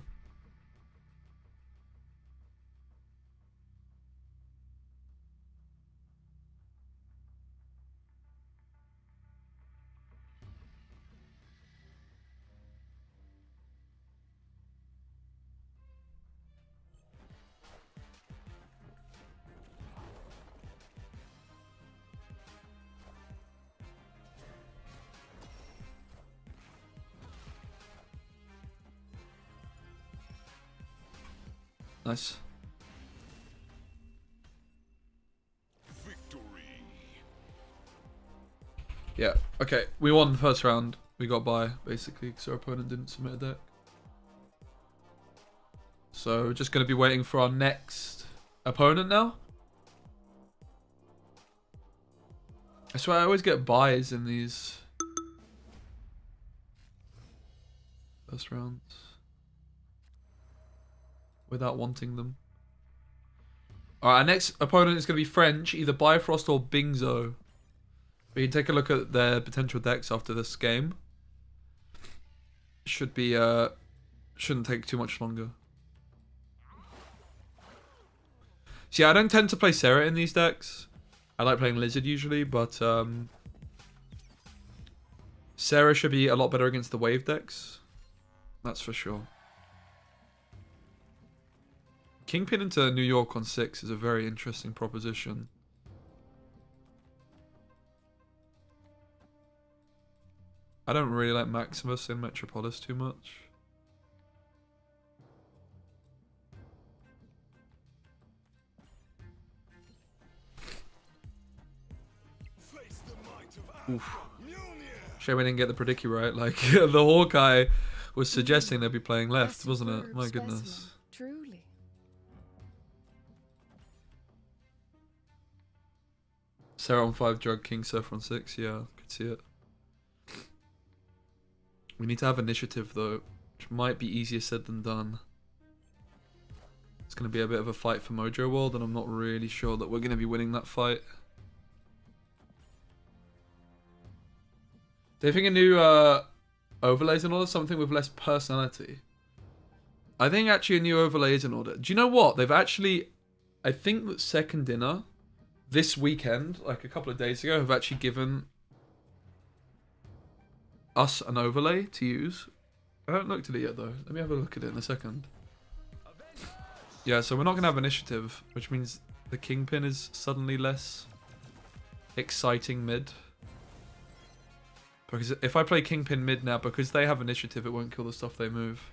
Nice. Victory. Yeah, okay. We won the first round. We got by, basically, because our opponent didn't submit a deck. So, we're just going to be waiting for our next opponent now. I swear I always get buys in these first rounds without wanting them. Alright, our next opponent is going to be French, either Bifrost or Bingzo. We can take a look at their potential decks after this game. Should be, shouldn't take too much longer. See, I don't tend to play Sarah in these decks. I like playing Lizard usually, but Sarah should be a lot better against the wave decks. That's for sure. Kingpin into New York on 6 is a very interesting proposition. I don't really like Maximus in Metropolis too much. Oof. Shame we didn't get the predictive right. Like, the Hawkeye was suggesting they'd be playing left, wasn't it? My goodness. Truly. Sarah on 5, Drug King, Surfer on 6. Yeah, could see it. We need to have initiative, though, which might be easier said than done. It's going to be a bit of a fight for Mojo World, and I'm not really sure that we're going to be winning that fight. Do you think a new overlays in order? Something with less personality? I think actually a new overlay is in order. Do you know what? They've actually... I think that Second Dinner, this weekend, like a couple of days ago, have actually given us an overlay to use. I haven't looked at it yet, though. Let me have a look at it in a second. Yeah, so we're not going to have initiative, which means the Kingpin is suddenly less exciting mid. Because if I play Kingpin mid now, because they have initiative, it won't kill the stuff they move.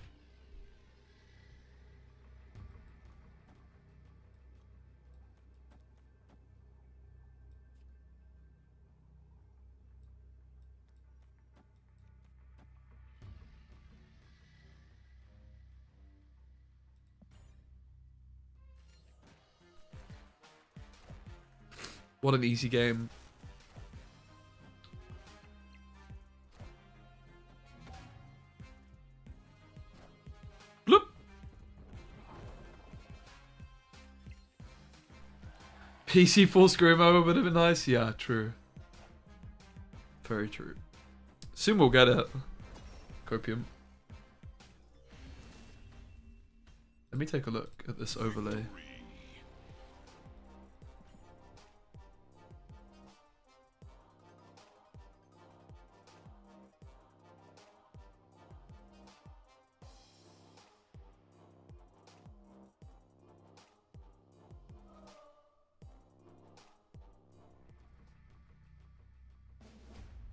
What an easy game. Bloop. PC full screen moment would have been nice. Yeah, true. Very true. Soon we'll get it. Copium. Let me take a look at this overlay.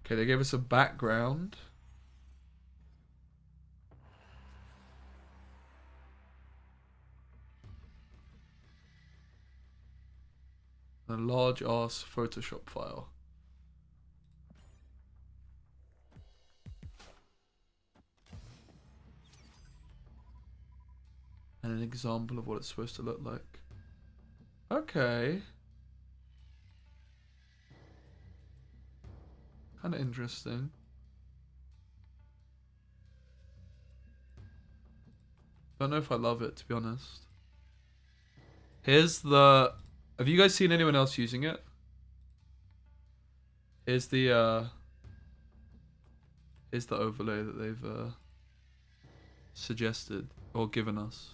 Okay, they gave us a background. A large ass Photoshop file. And an example of what it's supposed to look like. Okay. Kind of interesting. Don't know if I love it, to be honest. Here's the... Have you guys seen anyone else using it? Here's the overlay that they've suggested or given us.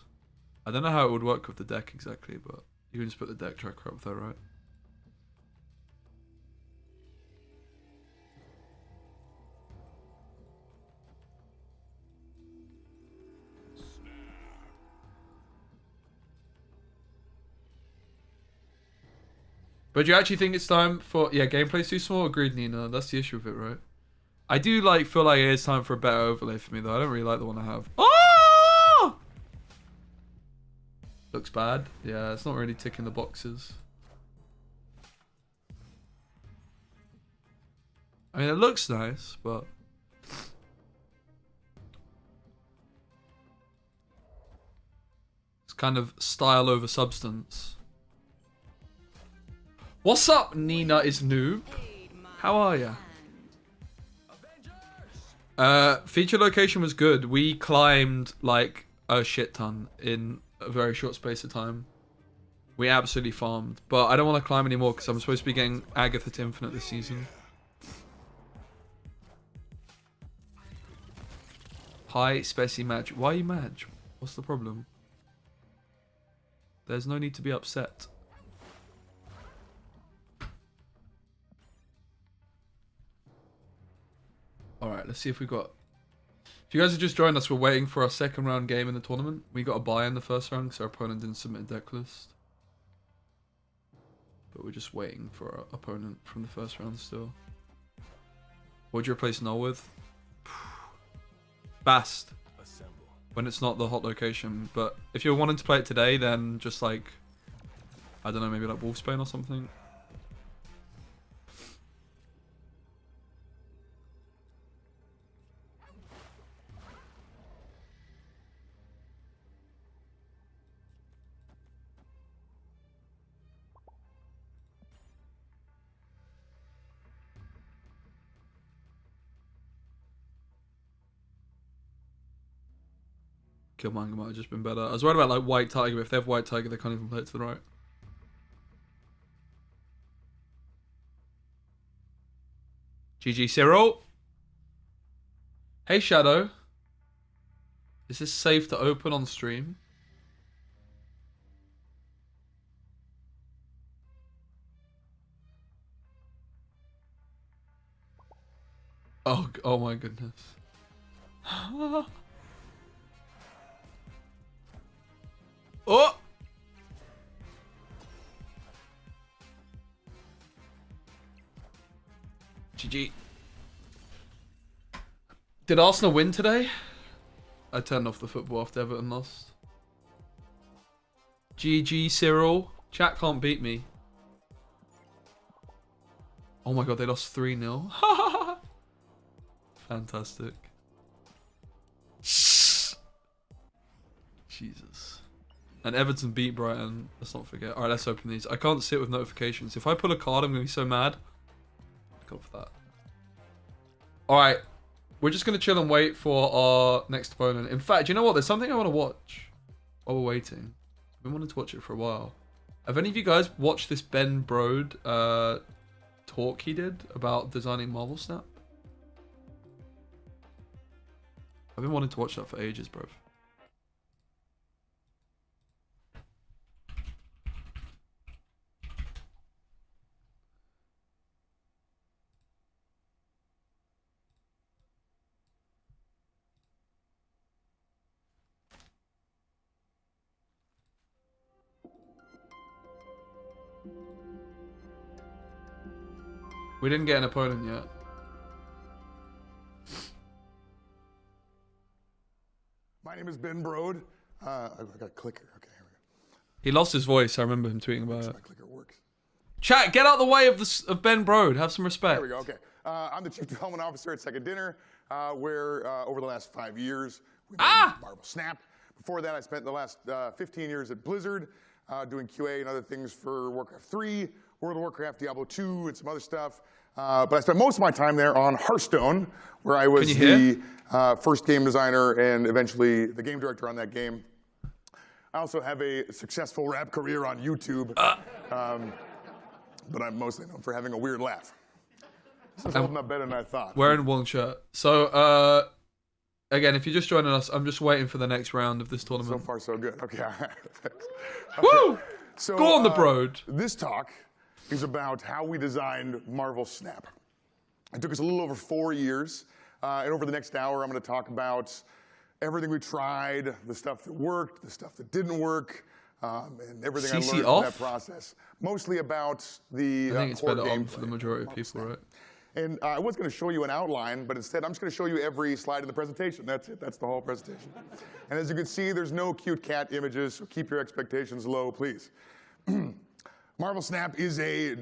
I don't know how it would work with the deck exactly, but you can just put the deck tracker up there, right? But do you actually think it's time for... Yeah, gameplay's too small? Agreed, Nina. That's the issue with it, right? I do feel like it is time for a better overlay for me, though. I don't really like the one I have. Oh! Looks bad. Yeah, it's not really ticking the boxes. I mean, it looks nice, but... It's kind of style over substance. What's up, Nina is noob? How are ya? Feature location was good. We climbed like a shit ton in a very short space of time. We absolutely farmed. But I don't want to climb anymore because I'm supposed to be getting Agatha to Infinite this season. Hi, Speci match. Why are you mad? What's the problem? There's no need to be upset. Alright, let's see if we got... If you guys have just joined us, we're waiting for our second round game in the tournament. We got a bye in the first round because our opponent didn't submit a deck list. But we're just waiting for our opponent from the first round still. What'd you replace Null with? Bast. When it's not the hot location. But if you're wanting to play it today, then just like... I don't know, maybe like Wolfsbane or something. Killmonger might have just been better. I was worried about like White Tiger, but if they have White Tiger, they can't even play it to the right. GG Cyril. Hey Shadow. Is this safe to open on stream? Oh my goodness. Oh! GG. Did Arsenal win today? I turned off the football after Everton lost. GG Cyril. Chat can't beat me. Oh my god, they lost 3-0. Fantastic. Jesus. And Everton beat Brighton. Let's not forget. All right, let's open these. I can't sit with notifications. If I pull a card, I'm gonna be so mad. Go for that. All right, we're just gonna chill and wait for our next opponent. In fact, you know what? There's something I want to watch while we're waiting. I've been wanting to watch it for a while. Have any of you guys watched this Ben Brode talk he did about designing Marvel Snap? I've been wanting to watch that for ages, bro. We didn't get an opponent yet. My name is Ben Brode. I got a clicker. Okay, here we go. He lost his voice. I remember him tweeting about My it. clicker works. Chat, get out the way of Ben Brode. Have some respect. There we go. Okay. I'm the Chief Development Officer at Second Dinner, where over the last 5 years, we made Marvel Snap. Before that, I spent the last 15 years at Blizzard doing QA and other things for Warcraft 3, World of Warcraft, Diablo 2, and some other stuff. But I spent most of my time there on Hearthstone, where I was the first game designer and eventually the game director on that game. I also have a successful rap career on YouTube, but I'm mostly known for having a weird laugh. This is holding up better than I thought. Wearing one shirt. So, again, if you're just joining us, I'm just waiting for the next round of this tournament. So far, so good. Okay. Woo! So, Go on the Brode. This talk is about how we designed Marvel Snap. It took us a little over 4 years. And over the next hour, I'm going to talk about everything we tried, the stuff that worked, the stuff that didn't work, and everything I learned from that process. Mostly about the I think it's core better on gameplay for the majority of Marvel people, Snap. right? And I was going to show you an outline, but instead I'm just going to show you every slide in the presentation. That's it. That's the whole presentation. And as you can see, there's no cute cat images, so keep your expectations low, please. Marvel Snap is a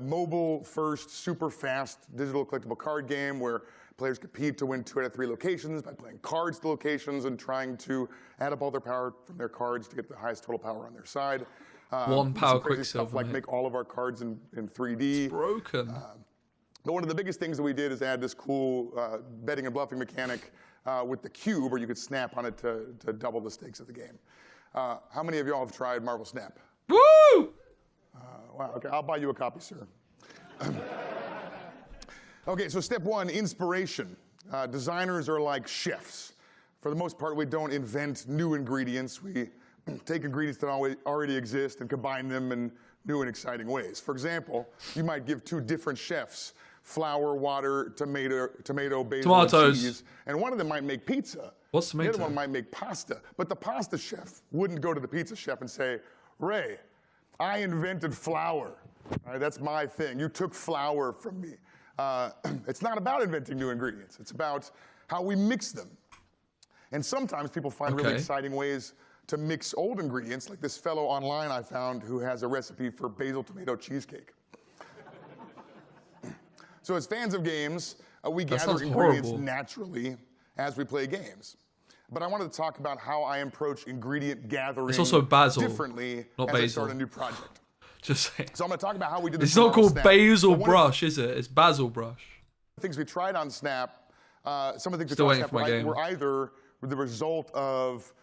mobile-first, super fast digital collectible card game where players compete to win 2 out of 3 locations by playing cards to locations and trying to add up all their power from their cards to get the highest total power on their side. One power crazy stuff Quicksilver, like mate. make all of our cards in 3D. It's broken. But one of the biggest things that we did is add this cool betting and bluffing mechanic with the cube, where you could snap on it to double the stakes of the game. How many of y'all have tried Marvel Snap? Woo! Wow, okay, I'll buy you a copy, sir. Okay, so step 1, inspiration. Designers are like chefs. For the most part, we don't invent new ingredients. We take ingredients that already exist and combine them in new and exciting ways. For example, you might give 2 different chefs flour, water, tomato, basil, and cheese, and one of them might make pizza. What's tomato? The other one might make pasta. But the pasta chef wouldn't go to the pizza chef and say, Ray, I invented flour. All right, that's my thing. You took flour from me. It's not about inventing new ingredients. It's about how we mix them. And sometimes people find really exciting ways to mix old ingredients, like this fellow online I found who has a recipe for basil tomato cheesecake. So as fans of games, we gather ingredients naturally as we play games. But I wanted to talk about how I approach ingredient gathering differently as I start a new project. Just saying. So I'm going to talk about how we did this. It's not called basil brush, is it? It's basil brush. Things we tried on Snap, some of the things Still we waiting tried for my game. were either the result of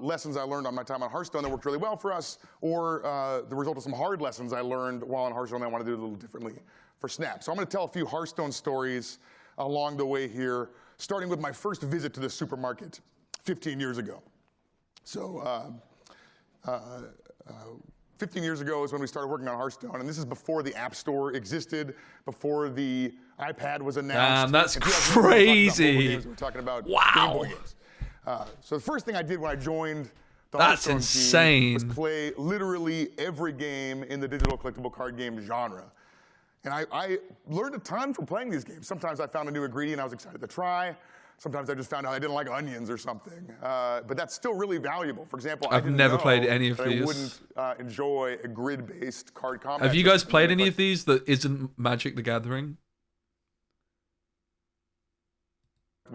lessons I learned on my time on Hearthstone that worked really well for us, or the result of some hard lessons I learned while on Hearthstone that I want to do a little differently for Snap. So I'm going to tell a few Hearthstone stories along the way here, starting with my first visit to the supermarket 15 years ago. So 15 years ago is when we started working on Hearthstone, and this is before the App Store existed, before the iPad was announced. Damn, that's crazy. We're talking about wow. Game Boy games. So the first thing I did when I joined the That's Hearthstone insane. team was play literally every game in the digital collectible card game genre. And I learned a ton from playing these games. Sometimes I found a new ingredient I was excited to try. Sometimes I just found out I didn't like onions or something. But that's still really valuable. For example, I've never played any of these. I wouldn't enjoy a grid-based card combat. Have you guys played any of these that isn't Magic the Gathering?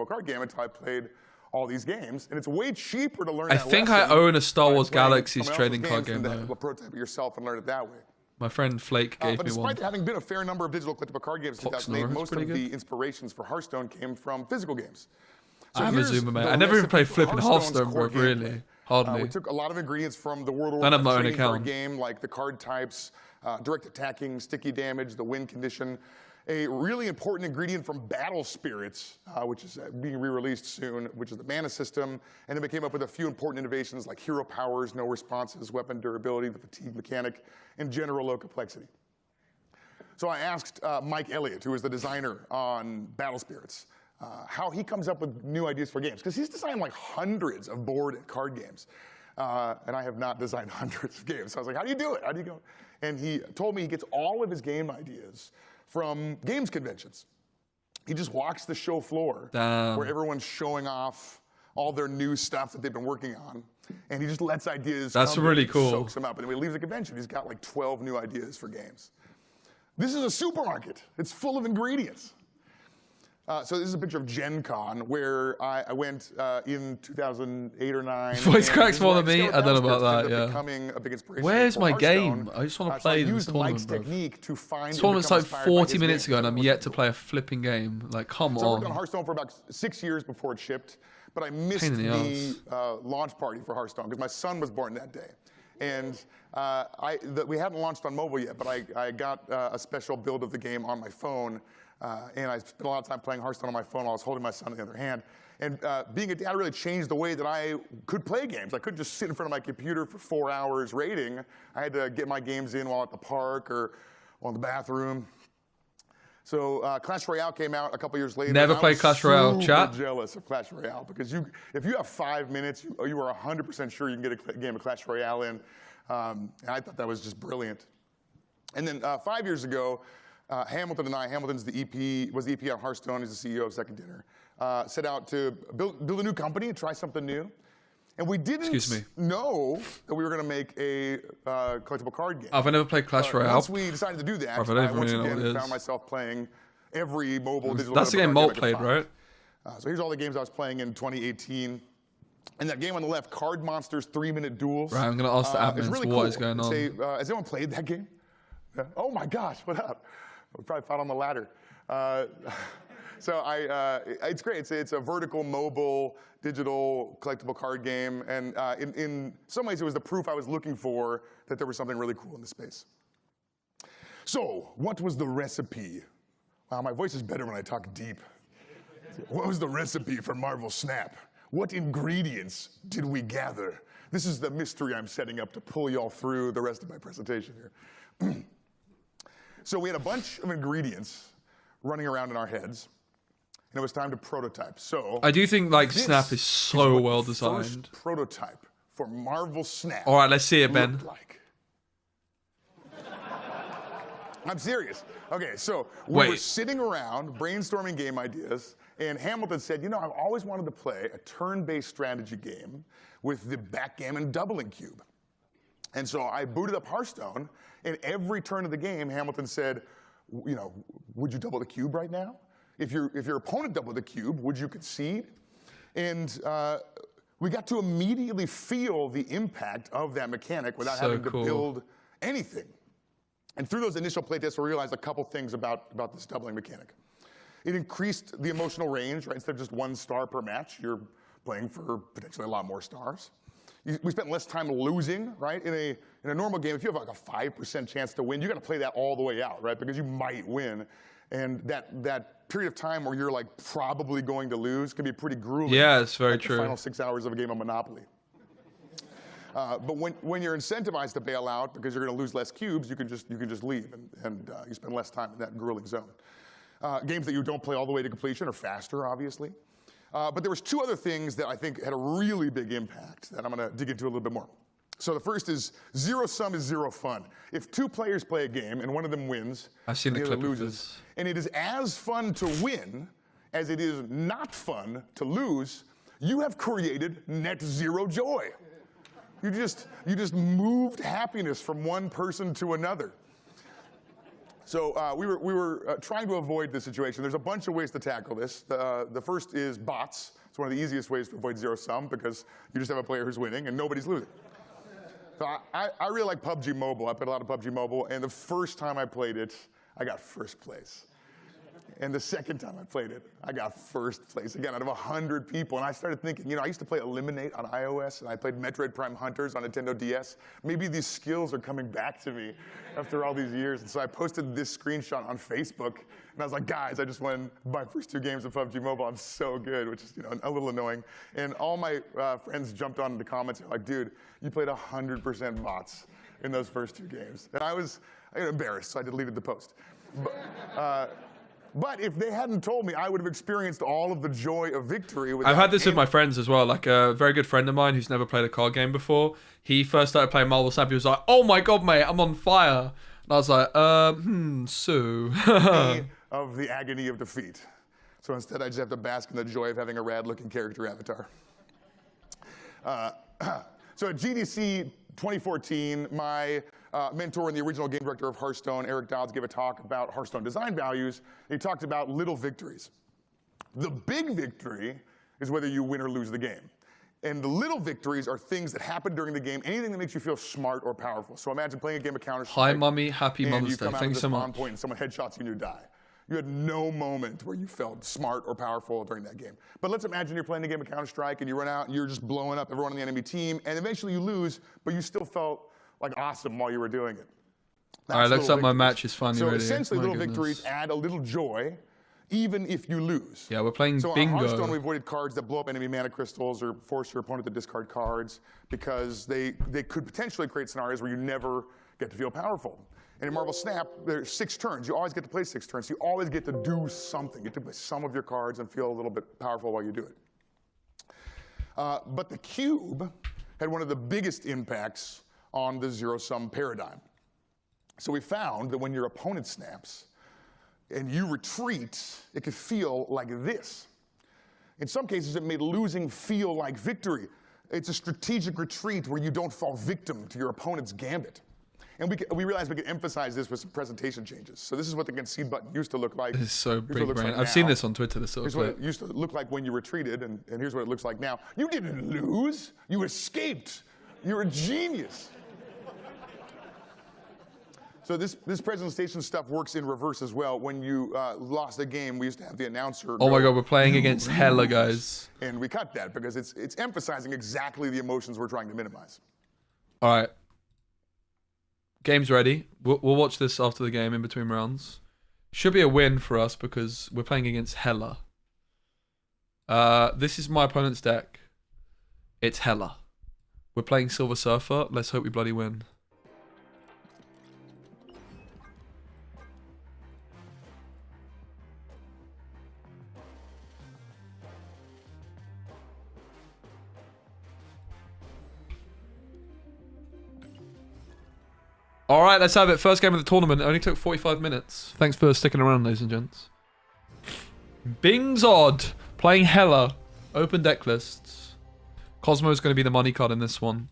Card game until I played all these games, and it's way cheaper to learn I that think lesson I own a Star by Wars playing Galaxies someone trading else's card games game than though. to prototype it yourself and learn it that way. My friend Flake gave But me despite one. there having been a fair number of digital collectible card games in Fox 2008, Norris, most pretty of good. the inspirations for Hearthstone came from physical games. So I'm a here's Zoomer, mate. the I never even recipe played for flipping Hearthstone's Hearthstone, bro. core Really. gameplay. Hardly. We took a lot of ingredients from the World of Don't have Warcraft my own trading card account. game, like the card types, direct attacking, sticky damage, the win condition. A really important ingredient from Battle Spirits, which is being re-released soon, which is the mana system. And then we came up with a few important innovations like hero powers, no responses, weapon durability, the fatigue mechanic, and general low complexity. So I asked Mike Elliott, who is the designer on Battle Spirits, how he comes up with new ideas for games. Because he's designed like hundreds of board and card games. And I have not designed hundreds of games. So I was like, how do you do it? How do you go? And he told me he gets all of his game ideas from games conventions. He just walks the show floor where everyone's showing off all their new stuff that they've been working on. And he just lets ideas That's come really and cool. soaks them up. And when he leaves the convention, he's got like 12 new ideas for games. This is a supermarket. It's full of ingredients. So this is a picture of Gen Con, where I went in 2008 or 9. Voice cracks more than This is me. where I don't know about Battle Spirits that, ended up yeah. becoming a big inspiration Where's for my Hearthstone. game? I just want to So I play this used Mike's tournament, bro. technique to find. This tournament's like inspired by 40 his minutes games. ago, and I'm That was yet to cool. play a flipping game. Like, come So I worked on on. Hearthstone for about 6 years before it shipped, but I missed Pain in the the launch party for Hearthstone because my son was born that day. And we hadn't launched on mobile yet, but I got a special build of the game on my phone, and I spent a lot of time playing Hearthstone on my phone while I was holding my son in the other hand. And being a dad really changed the way that I could play games. I couldn't just sit in front of my computer for 4 hours raiding. I had to get my games in while at the park or while in the bathroom. So Clash Royale came out a couple years later. Never and I played was Clash Royale, super chat. jealous of Clash Royale because if you have 5 minutes, you are 100% sure you can get a game of Clash Royale in. And I thought that was just brilliant. And then 5 years ago, Hamilton and I, Hamilton's the EP, was the EP on Hearthstone. He's the CEO of Second Dinner. Set out to build a new company and try something new. And we didn't know that we were going to make a collectible card game. I've never played Clash Royale. Once we decided to do that, I don't I even once really know what again it found is. myself playing every mobile digital. That's the game collectible Malt card played, game I could right? So here's all the games I was playing in 2018. And that game on the left, Card Monsters 3-Minute Duels. Right, I'm going to ask the is admins really what cool. is going on. Has anyone played that game? Yeah. Oh my gosh, what up? We probably fought on the ladder. So it's great. It's a vertical, mobile, digital, collectible card game. And in some ways, it was the proof I was looking for that there was something really cool in the space. So what was the recipe? Wow, my voice is better when I talk deep. What was the recipe for Marvel Snap? What ingredients did we gather? This is the mystery I'm setting up to pull y'all through the rest of my presentation here. So we had a bunch of ingredients running around in our heads, and it was time to prototype. So I do think like this Snap is so what well the designed. first prototype for Marvel Snap. All right, let's see it, Ben. Looked like. I'm serious. Okay, so we were sitting around brainstorming game ideas, and Hamilton said, you know, I've always wanted to play a turn-based strategy game with the backgammon doubling cube. And so I booted up Hearthstone, and every turn of the game, Hamilton said, you know, would you double the cube right now? If your opponent doubled the cube, would you concede? And we got to immediately feel the impact of that mechanic without having to build anything. And through those initial playtests, we realized a couple things about this doubling mechanic. It increased the emotional range, right? Instead of just 1 star per match, you're playing for potentially a lot more stars. We spent less time losing, right? In a normal game, if you have like a 5% chance to win, you got to play that all the way out, right? Because you might win. And that period of time where you're like probably going to lose can be pretty grueling. Yeah, it's very like true. The final 6 hours of a game of Monopoly. But when you're incentivized to bail out because you're going to lose less cubes, you can just leave and you spend less time in that grueling zone. Games that you don't play all the way to completion are faster, obviously. But there was 2 other things that I think had a really big impact that I'm going to dig into a little bit more. So the first is 0 sum is 0 fun. If 2 players play a game and one of them wins, I've seen the the other clip of loses. this. And it is as fun to win as it is not fun to lose, you have created net zero joy. You just moved happiness from one person to another. So we were trying to avoid this situation. There's a bunch of ways to tackle this. The first is bots. It's one of the easiest ways to avoid zero sum because you just have a player who's winning and nobody's losing. So I really like PUBG Mobile. I played a lot of PUBG Mobile, and the first time I played it, I got first place. And the second time I played it, I got first place again out of 100 people. And I started thinking, you know, I used to play Eliminate on iOS, and I played Metroid Prime Hunters on Nintendo DS. Maybe these skills are coming back to me after all these years. And so I posted this screenshot on Facebook, and I was like, guys, I just won my first 2 games of PUBG Mobile. I'm so good, which is, you know, a little annoying. And all my friends jumped on the comments and were like, dude, you played 100% bots in those first 2 games. And I was embarrassed, so I deleted the post. But if they hadn't told me, I would have experienced all of the joy of victory. I've had this with my friends as well. Like a very good friend of mine who's never played a card game before. He first started playing Marvel Snap. He was like, "Oh my god, mate, I'm on fire!" And I was like, so of the agony of defeat. So instead, I just have to bask in the joy of having a rad-looking character avatar. So at GDC 2014, my mentor and the original game director of Hearthstone, Eric Dodds, gave a talk about Hearthstone design values. He talked about little victories. The big victory is whether you win or lose the game. And the little victories are things that happen during the game, anything that makes you feel smart or powerful. So imagine playing a game of Counter-Strike. Hi, Mummy. Happy Mother's Day. Thanks so much. Point and someone headshots you and you die. You had no moment where you felt smart or powerful during that game. But let's imagine you're playing a game of Counter-Strike and you run out and you're just blowing up everyone on the enemy team, and eventually you lose, but you still felt like awesome while you were doing it. All right, looks like my match is finally ready. So essentially, little victories add a little joy, even if you lose. Yeah, we're playing bingo. bingo. So on Hearthstone, we avoided cards that blow up enemy mana crystals or force your opponent to discard cards because they could potentially create scenarios where you never get to feel powerful. And in Marvel Snap, there's 6 turns. You always get to play 6 turns. So you always get to do something. You get to play some of your cards and feel a little bit powerful while you do it. But the cube had one of the biggest impacts on the zero-sum paradigm. So we found that when your opponent snaps and you retreat, it could feel like this. In some cases, it made losing feel like victory. It's a strategic retreat where you don't fall victim to your opponent's gambit. And we realized we could emphasize this with some presentation changes. So this is what the concede button used to look like. This is so big brain. I've seen this on Twitter. Here's what it used to look like when you retreated, and here's what it looks like now. You didn't lose. You escaped. You're a genius. So this presentation stuff works in reverse as well. When you lost a game, we used to have the announcer Oh my god, we're playing against Hella, guys. And we cut that because it's emphasizing exactly the emotions we're trying to minimize. All right. Game's ready. We'll watch this after the game in between rounds. Should be a win for us because we're playing against Hella. This is my opponent's deck. It's Hella. We're playing Silver Surfer. Let's hope we bloody win. All right, let's have it. First game of the tournament. It only took 45 minutes. Thanks for sticking around, ladies and gents. Bing's Odd. Playing Hella. Open deck lists. Cosmo's going to be the money card in this one.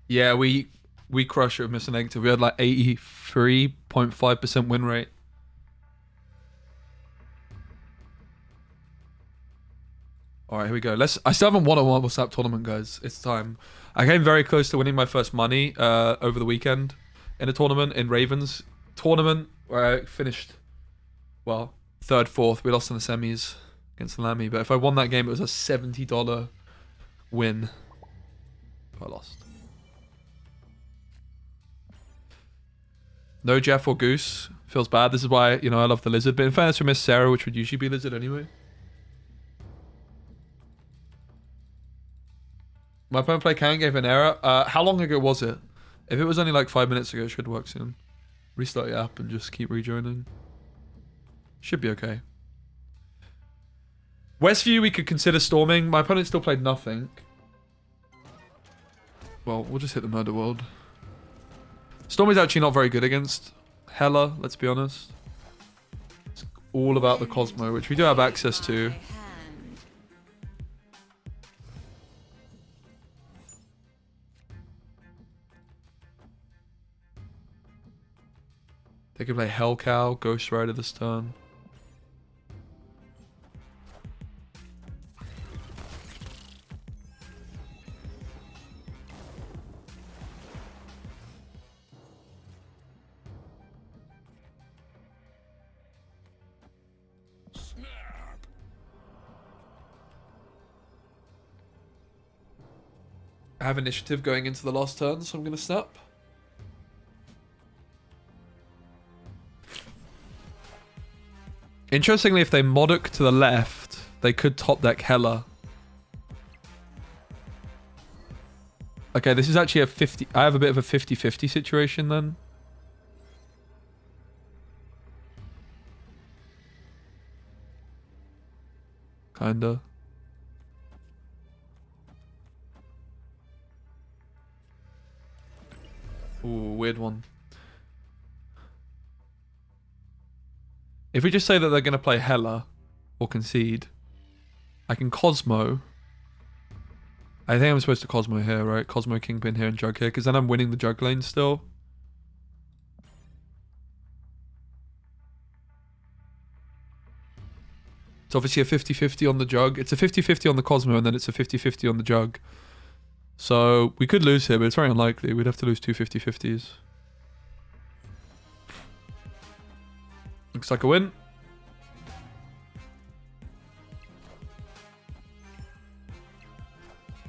Yeah, we crushed it with Mr. Negative. We had like 83.5% win rate. All right, here we go. I still haven't won a Marvel Snap tournament, guys. It's time. I came very close to winning my first money over the weekend in a tournament in Ravens tournament where I finished, well, 3rd, 4th. We lost in the semis against Lamy, but if I won that game, it was a $70 win. I lost. No Jeff or Goose. Feels bad. This is why, you know, I love the Lizard. But in fairness, we missed Sarah, which would usually be Lizard anyway. My opponent play can gave an error. How long ago was it? If it was only like 5 minutes ago, it should work soon. Restart your app and just keep rejoining. Should be okay. Westview, we could consider storming. My opponent still played nothing. Well, we'll just hit the Murder World. Storm is actually not very good against Hella, let's be honest. It's all about the Cosmo, which we do have access to. They could play Hellcow, Ghost Rider this turn. I have initiative going into the last turn, so I'm going to snap. Interestingly, if they Modok to the left, they could top deck Hela. Okay, this is actually a 50... I have a bit of a 50-50 situation then. Kinda. Ooh, weird one. If we just say that they're going to play Hela or concede, I can Cosmo. I think I'm supposed to Cosmo here, right? Cosmo, Kingpin here and Jug here, because then I'm winning the Jug lane still. It's obviously a 50-50 on the Jug. It's a 50-50 on the Cosmo, and then it's a 50-50 on the Jug. So we could lose here, but it's very unlikely. We'd have to lose two 50-50s. Looks like a win.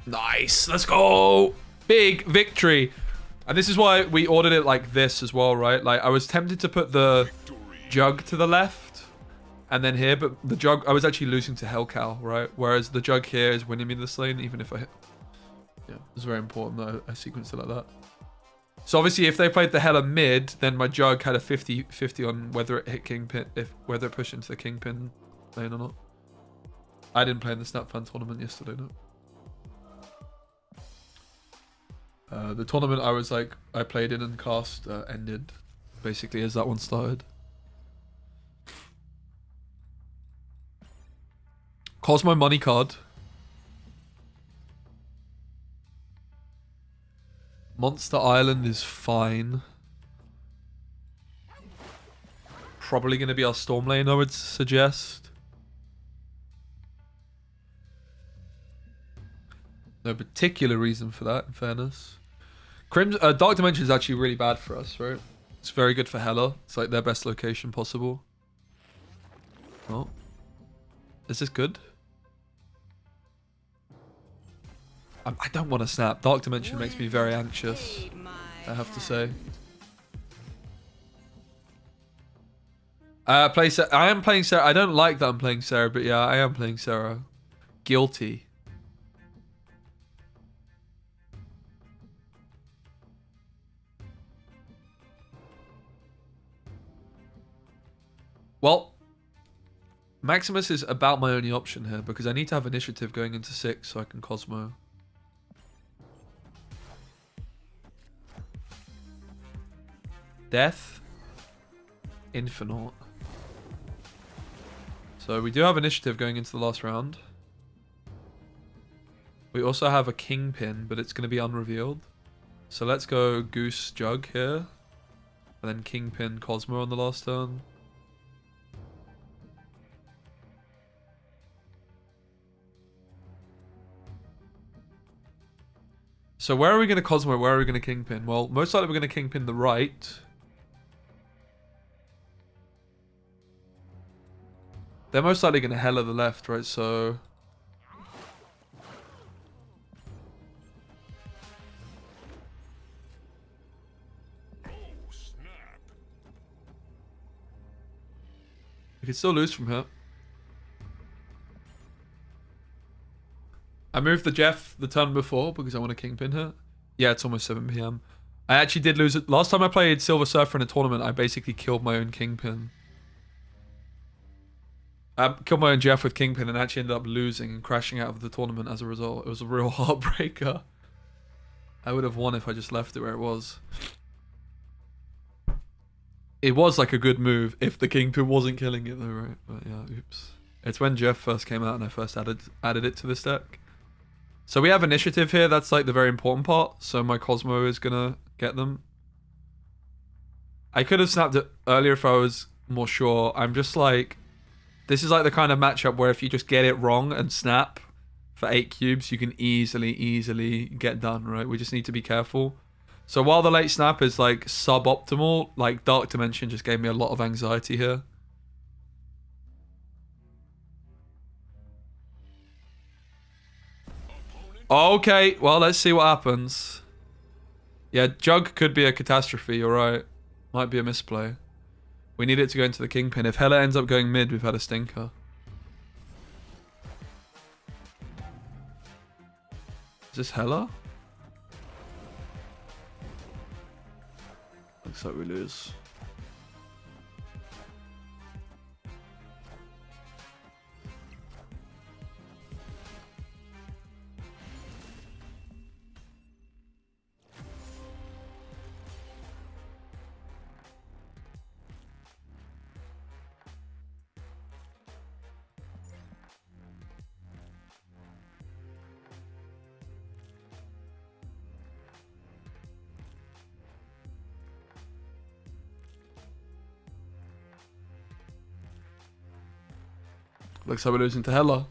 Nice. Let's go. Big victory. And this is why we ordered it like this as well, right? Like, I was tempted to put the Jug to the left and then here, but the Jug, I was actually losing to Hellcow, right? Whereas the Jug here is winning me this lane, even if I hit. Yeah, it's very important that I sequenced it like that. So obviously, if they played the Hela mid, then my Jug had a 50-50 on whether it hit Kingpin, whether it pushed into the Kingpin lane or not. I didn't play in the Snap Fan tournament yesterday, no. The tournament I played in and cast ended basically as that one started. Cosmo money card. Monster Island is fine. Probably going to be our Storm lane, I would suggest. No particular reason for that, in fairness. Dark Dimension is actually really bad for us, right? It's very good for Hela. It's like their best location possible. Oh. Is this good? I don't want to snap. Dark Dimension makes me very anxious, I have to say. I am playing Sarah. I don't like that I'm playing Sarah, but yeah, I am playing Sarah. Guilty. Well, Maximus is about my only option here because I need to have initiative going into 6 so I can Cosmo. Death. Infinite. So we do have initiative going into the last round. We also have a Kingpin, but it's going to be unrevealed. So let's go Goose Jug here. And then Kingpin Cosmo on the last turn. So where are we going to Cosmo? Where are we going to Kingpin? Well, most likely we're going to Kingpin the right. They're most likely going to Hela the left, right? So... we could still lose from here. I moved the Jeff the turn before because I want to Kingpin her. Yeah, it's almost 7 PM. I actually did lose it. Last time I played Silver Surfer in a tournament, I basically killed my own Kingpin. I killed my own Jeff with Kingpin and actually ended up losing and crashing out of the tournament as a result. It was a real heartbreaker. I would have won if I just left it where it was. It was like a good move if the Kingpin wasn't killing it though, right? But yeah, oops. It's when Jeff first came out and I first added it to this deck. So we have initiative here. That's like the very important part. So my Cosmo is going to get them. I could have snapped it earlier if I was more sure. I'm just like, this is like the kind of matchup where if you just get it wrong and snap for 8 cubes, you can easily get done, right? We just need to be careful. So while the late snap is like suboptimal, like Dark Dimension just gave me a lot of anxiety here. Okay, well, let's see what happens. Yeah, Jug could be a catastrophe, you're right. Might be a misplay. We need it to go into the Kingpin. If Hela ends up going mid, we've had a stinker. Is this Hela? Looks like we lose. Looks like we're losing to Hela.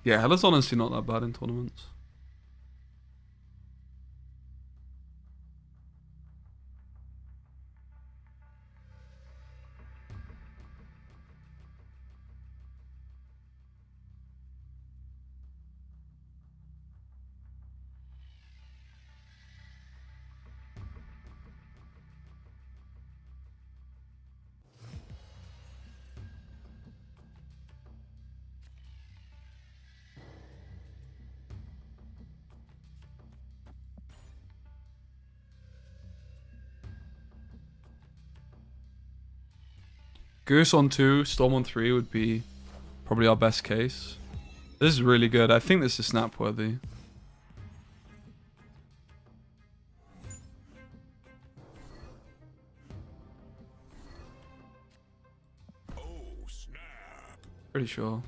Yeah, Hela's honestly not that bad in tournaments. Goose on 2, Storm on 3 would be probably our best case. This is really good. I think this is snap worthy. Oh, snap. Pretty sure.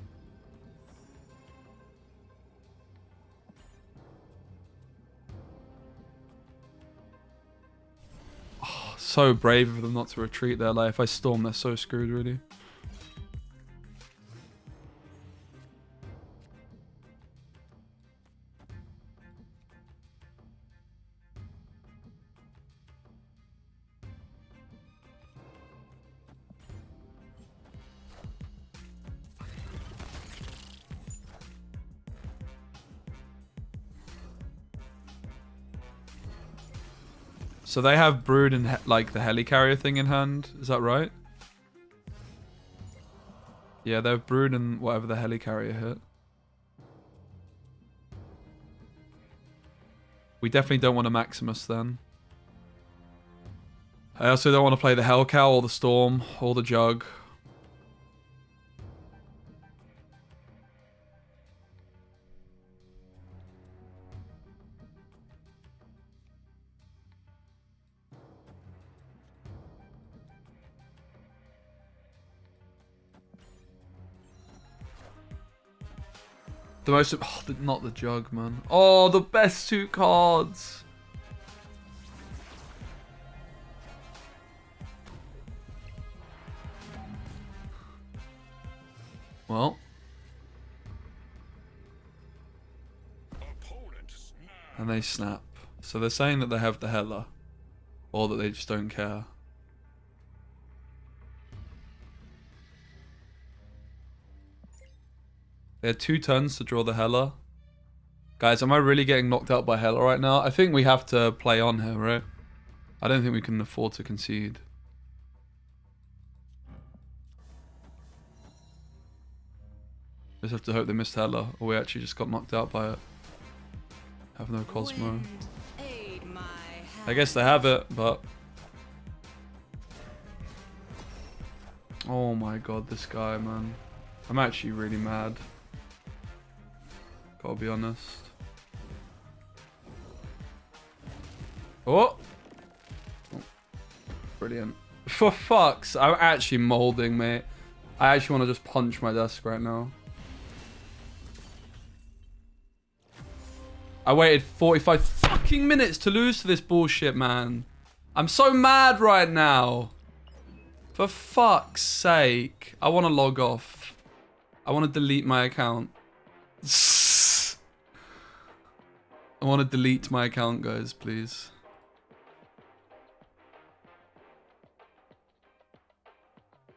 So brave of them not to retreat there. Like, if I storm, they're so screwed, really. So they have Brode and like the helicarrier thing in hand. Is that right? Yeah, they have Brode and whatever the helicarrier hit. We definitely don't want a Maximus then. I also don't want to play the Hellcow or the Storm or the Jug. The most... Oh, not the Jug, man. Oh, the best 2 cards. Well. And they snap. So they're saying that they have the Hela. Or that they just don't care. They had 2 turns to draw the Hela. Guys, am I really getting knocked out by Hela right now? I think we have to play on here, right? I don't think we can afford to concede. Just have to hope they missed Hela, or we actually just got knocked out by it. Have no Cosmo. I guess they have it, but... Oh my god, this guy, man. I'm actually really mad. Gotta be honest. Oh! Brilliant. For fuck's... I'm actually molding, mate. I actually want to just punch my desk right now. I waited 45 fucking minutes to lose to this bullshit, man. I'm so mad right now. For fuck's sake. I want to log off. I want to delete my account. I want to delete my account, guys, please.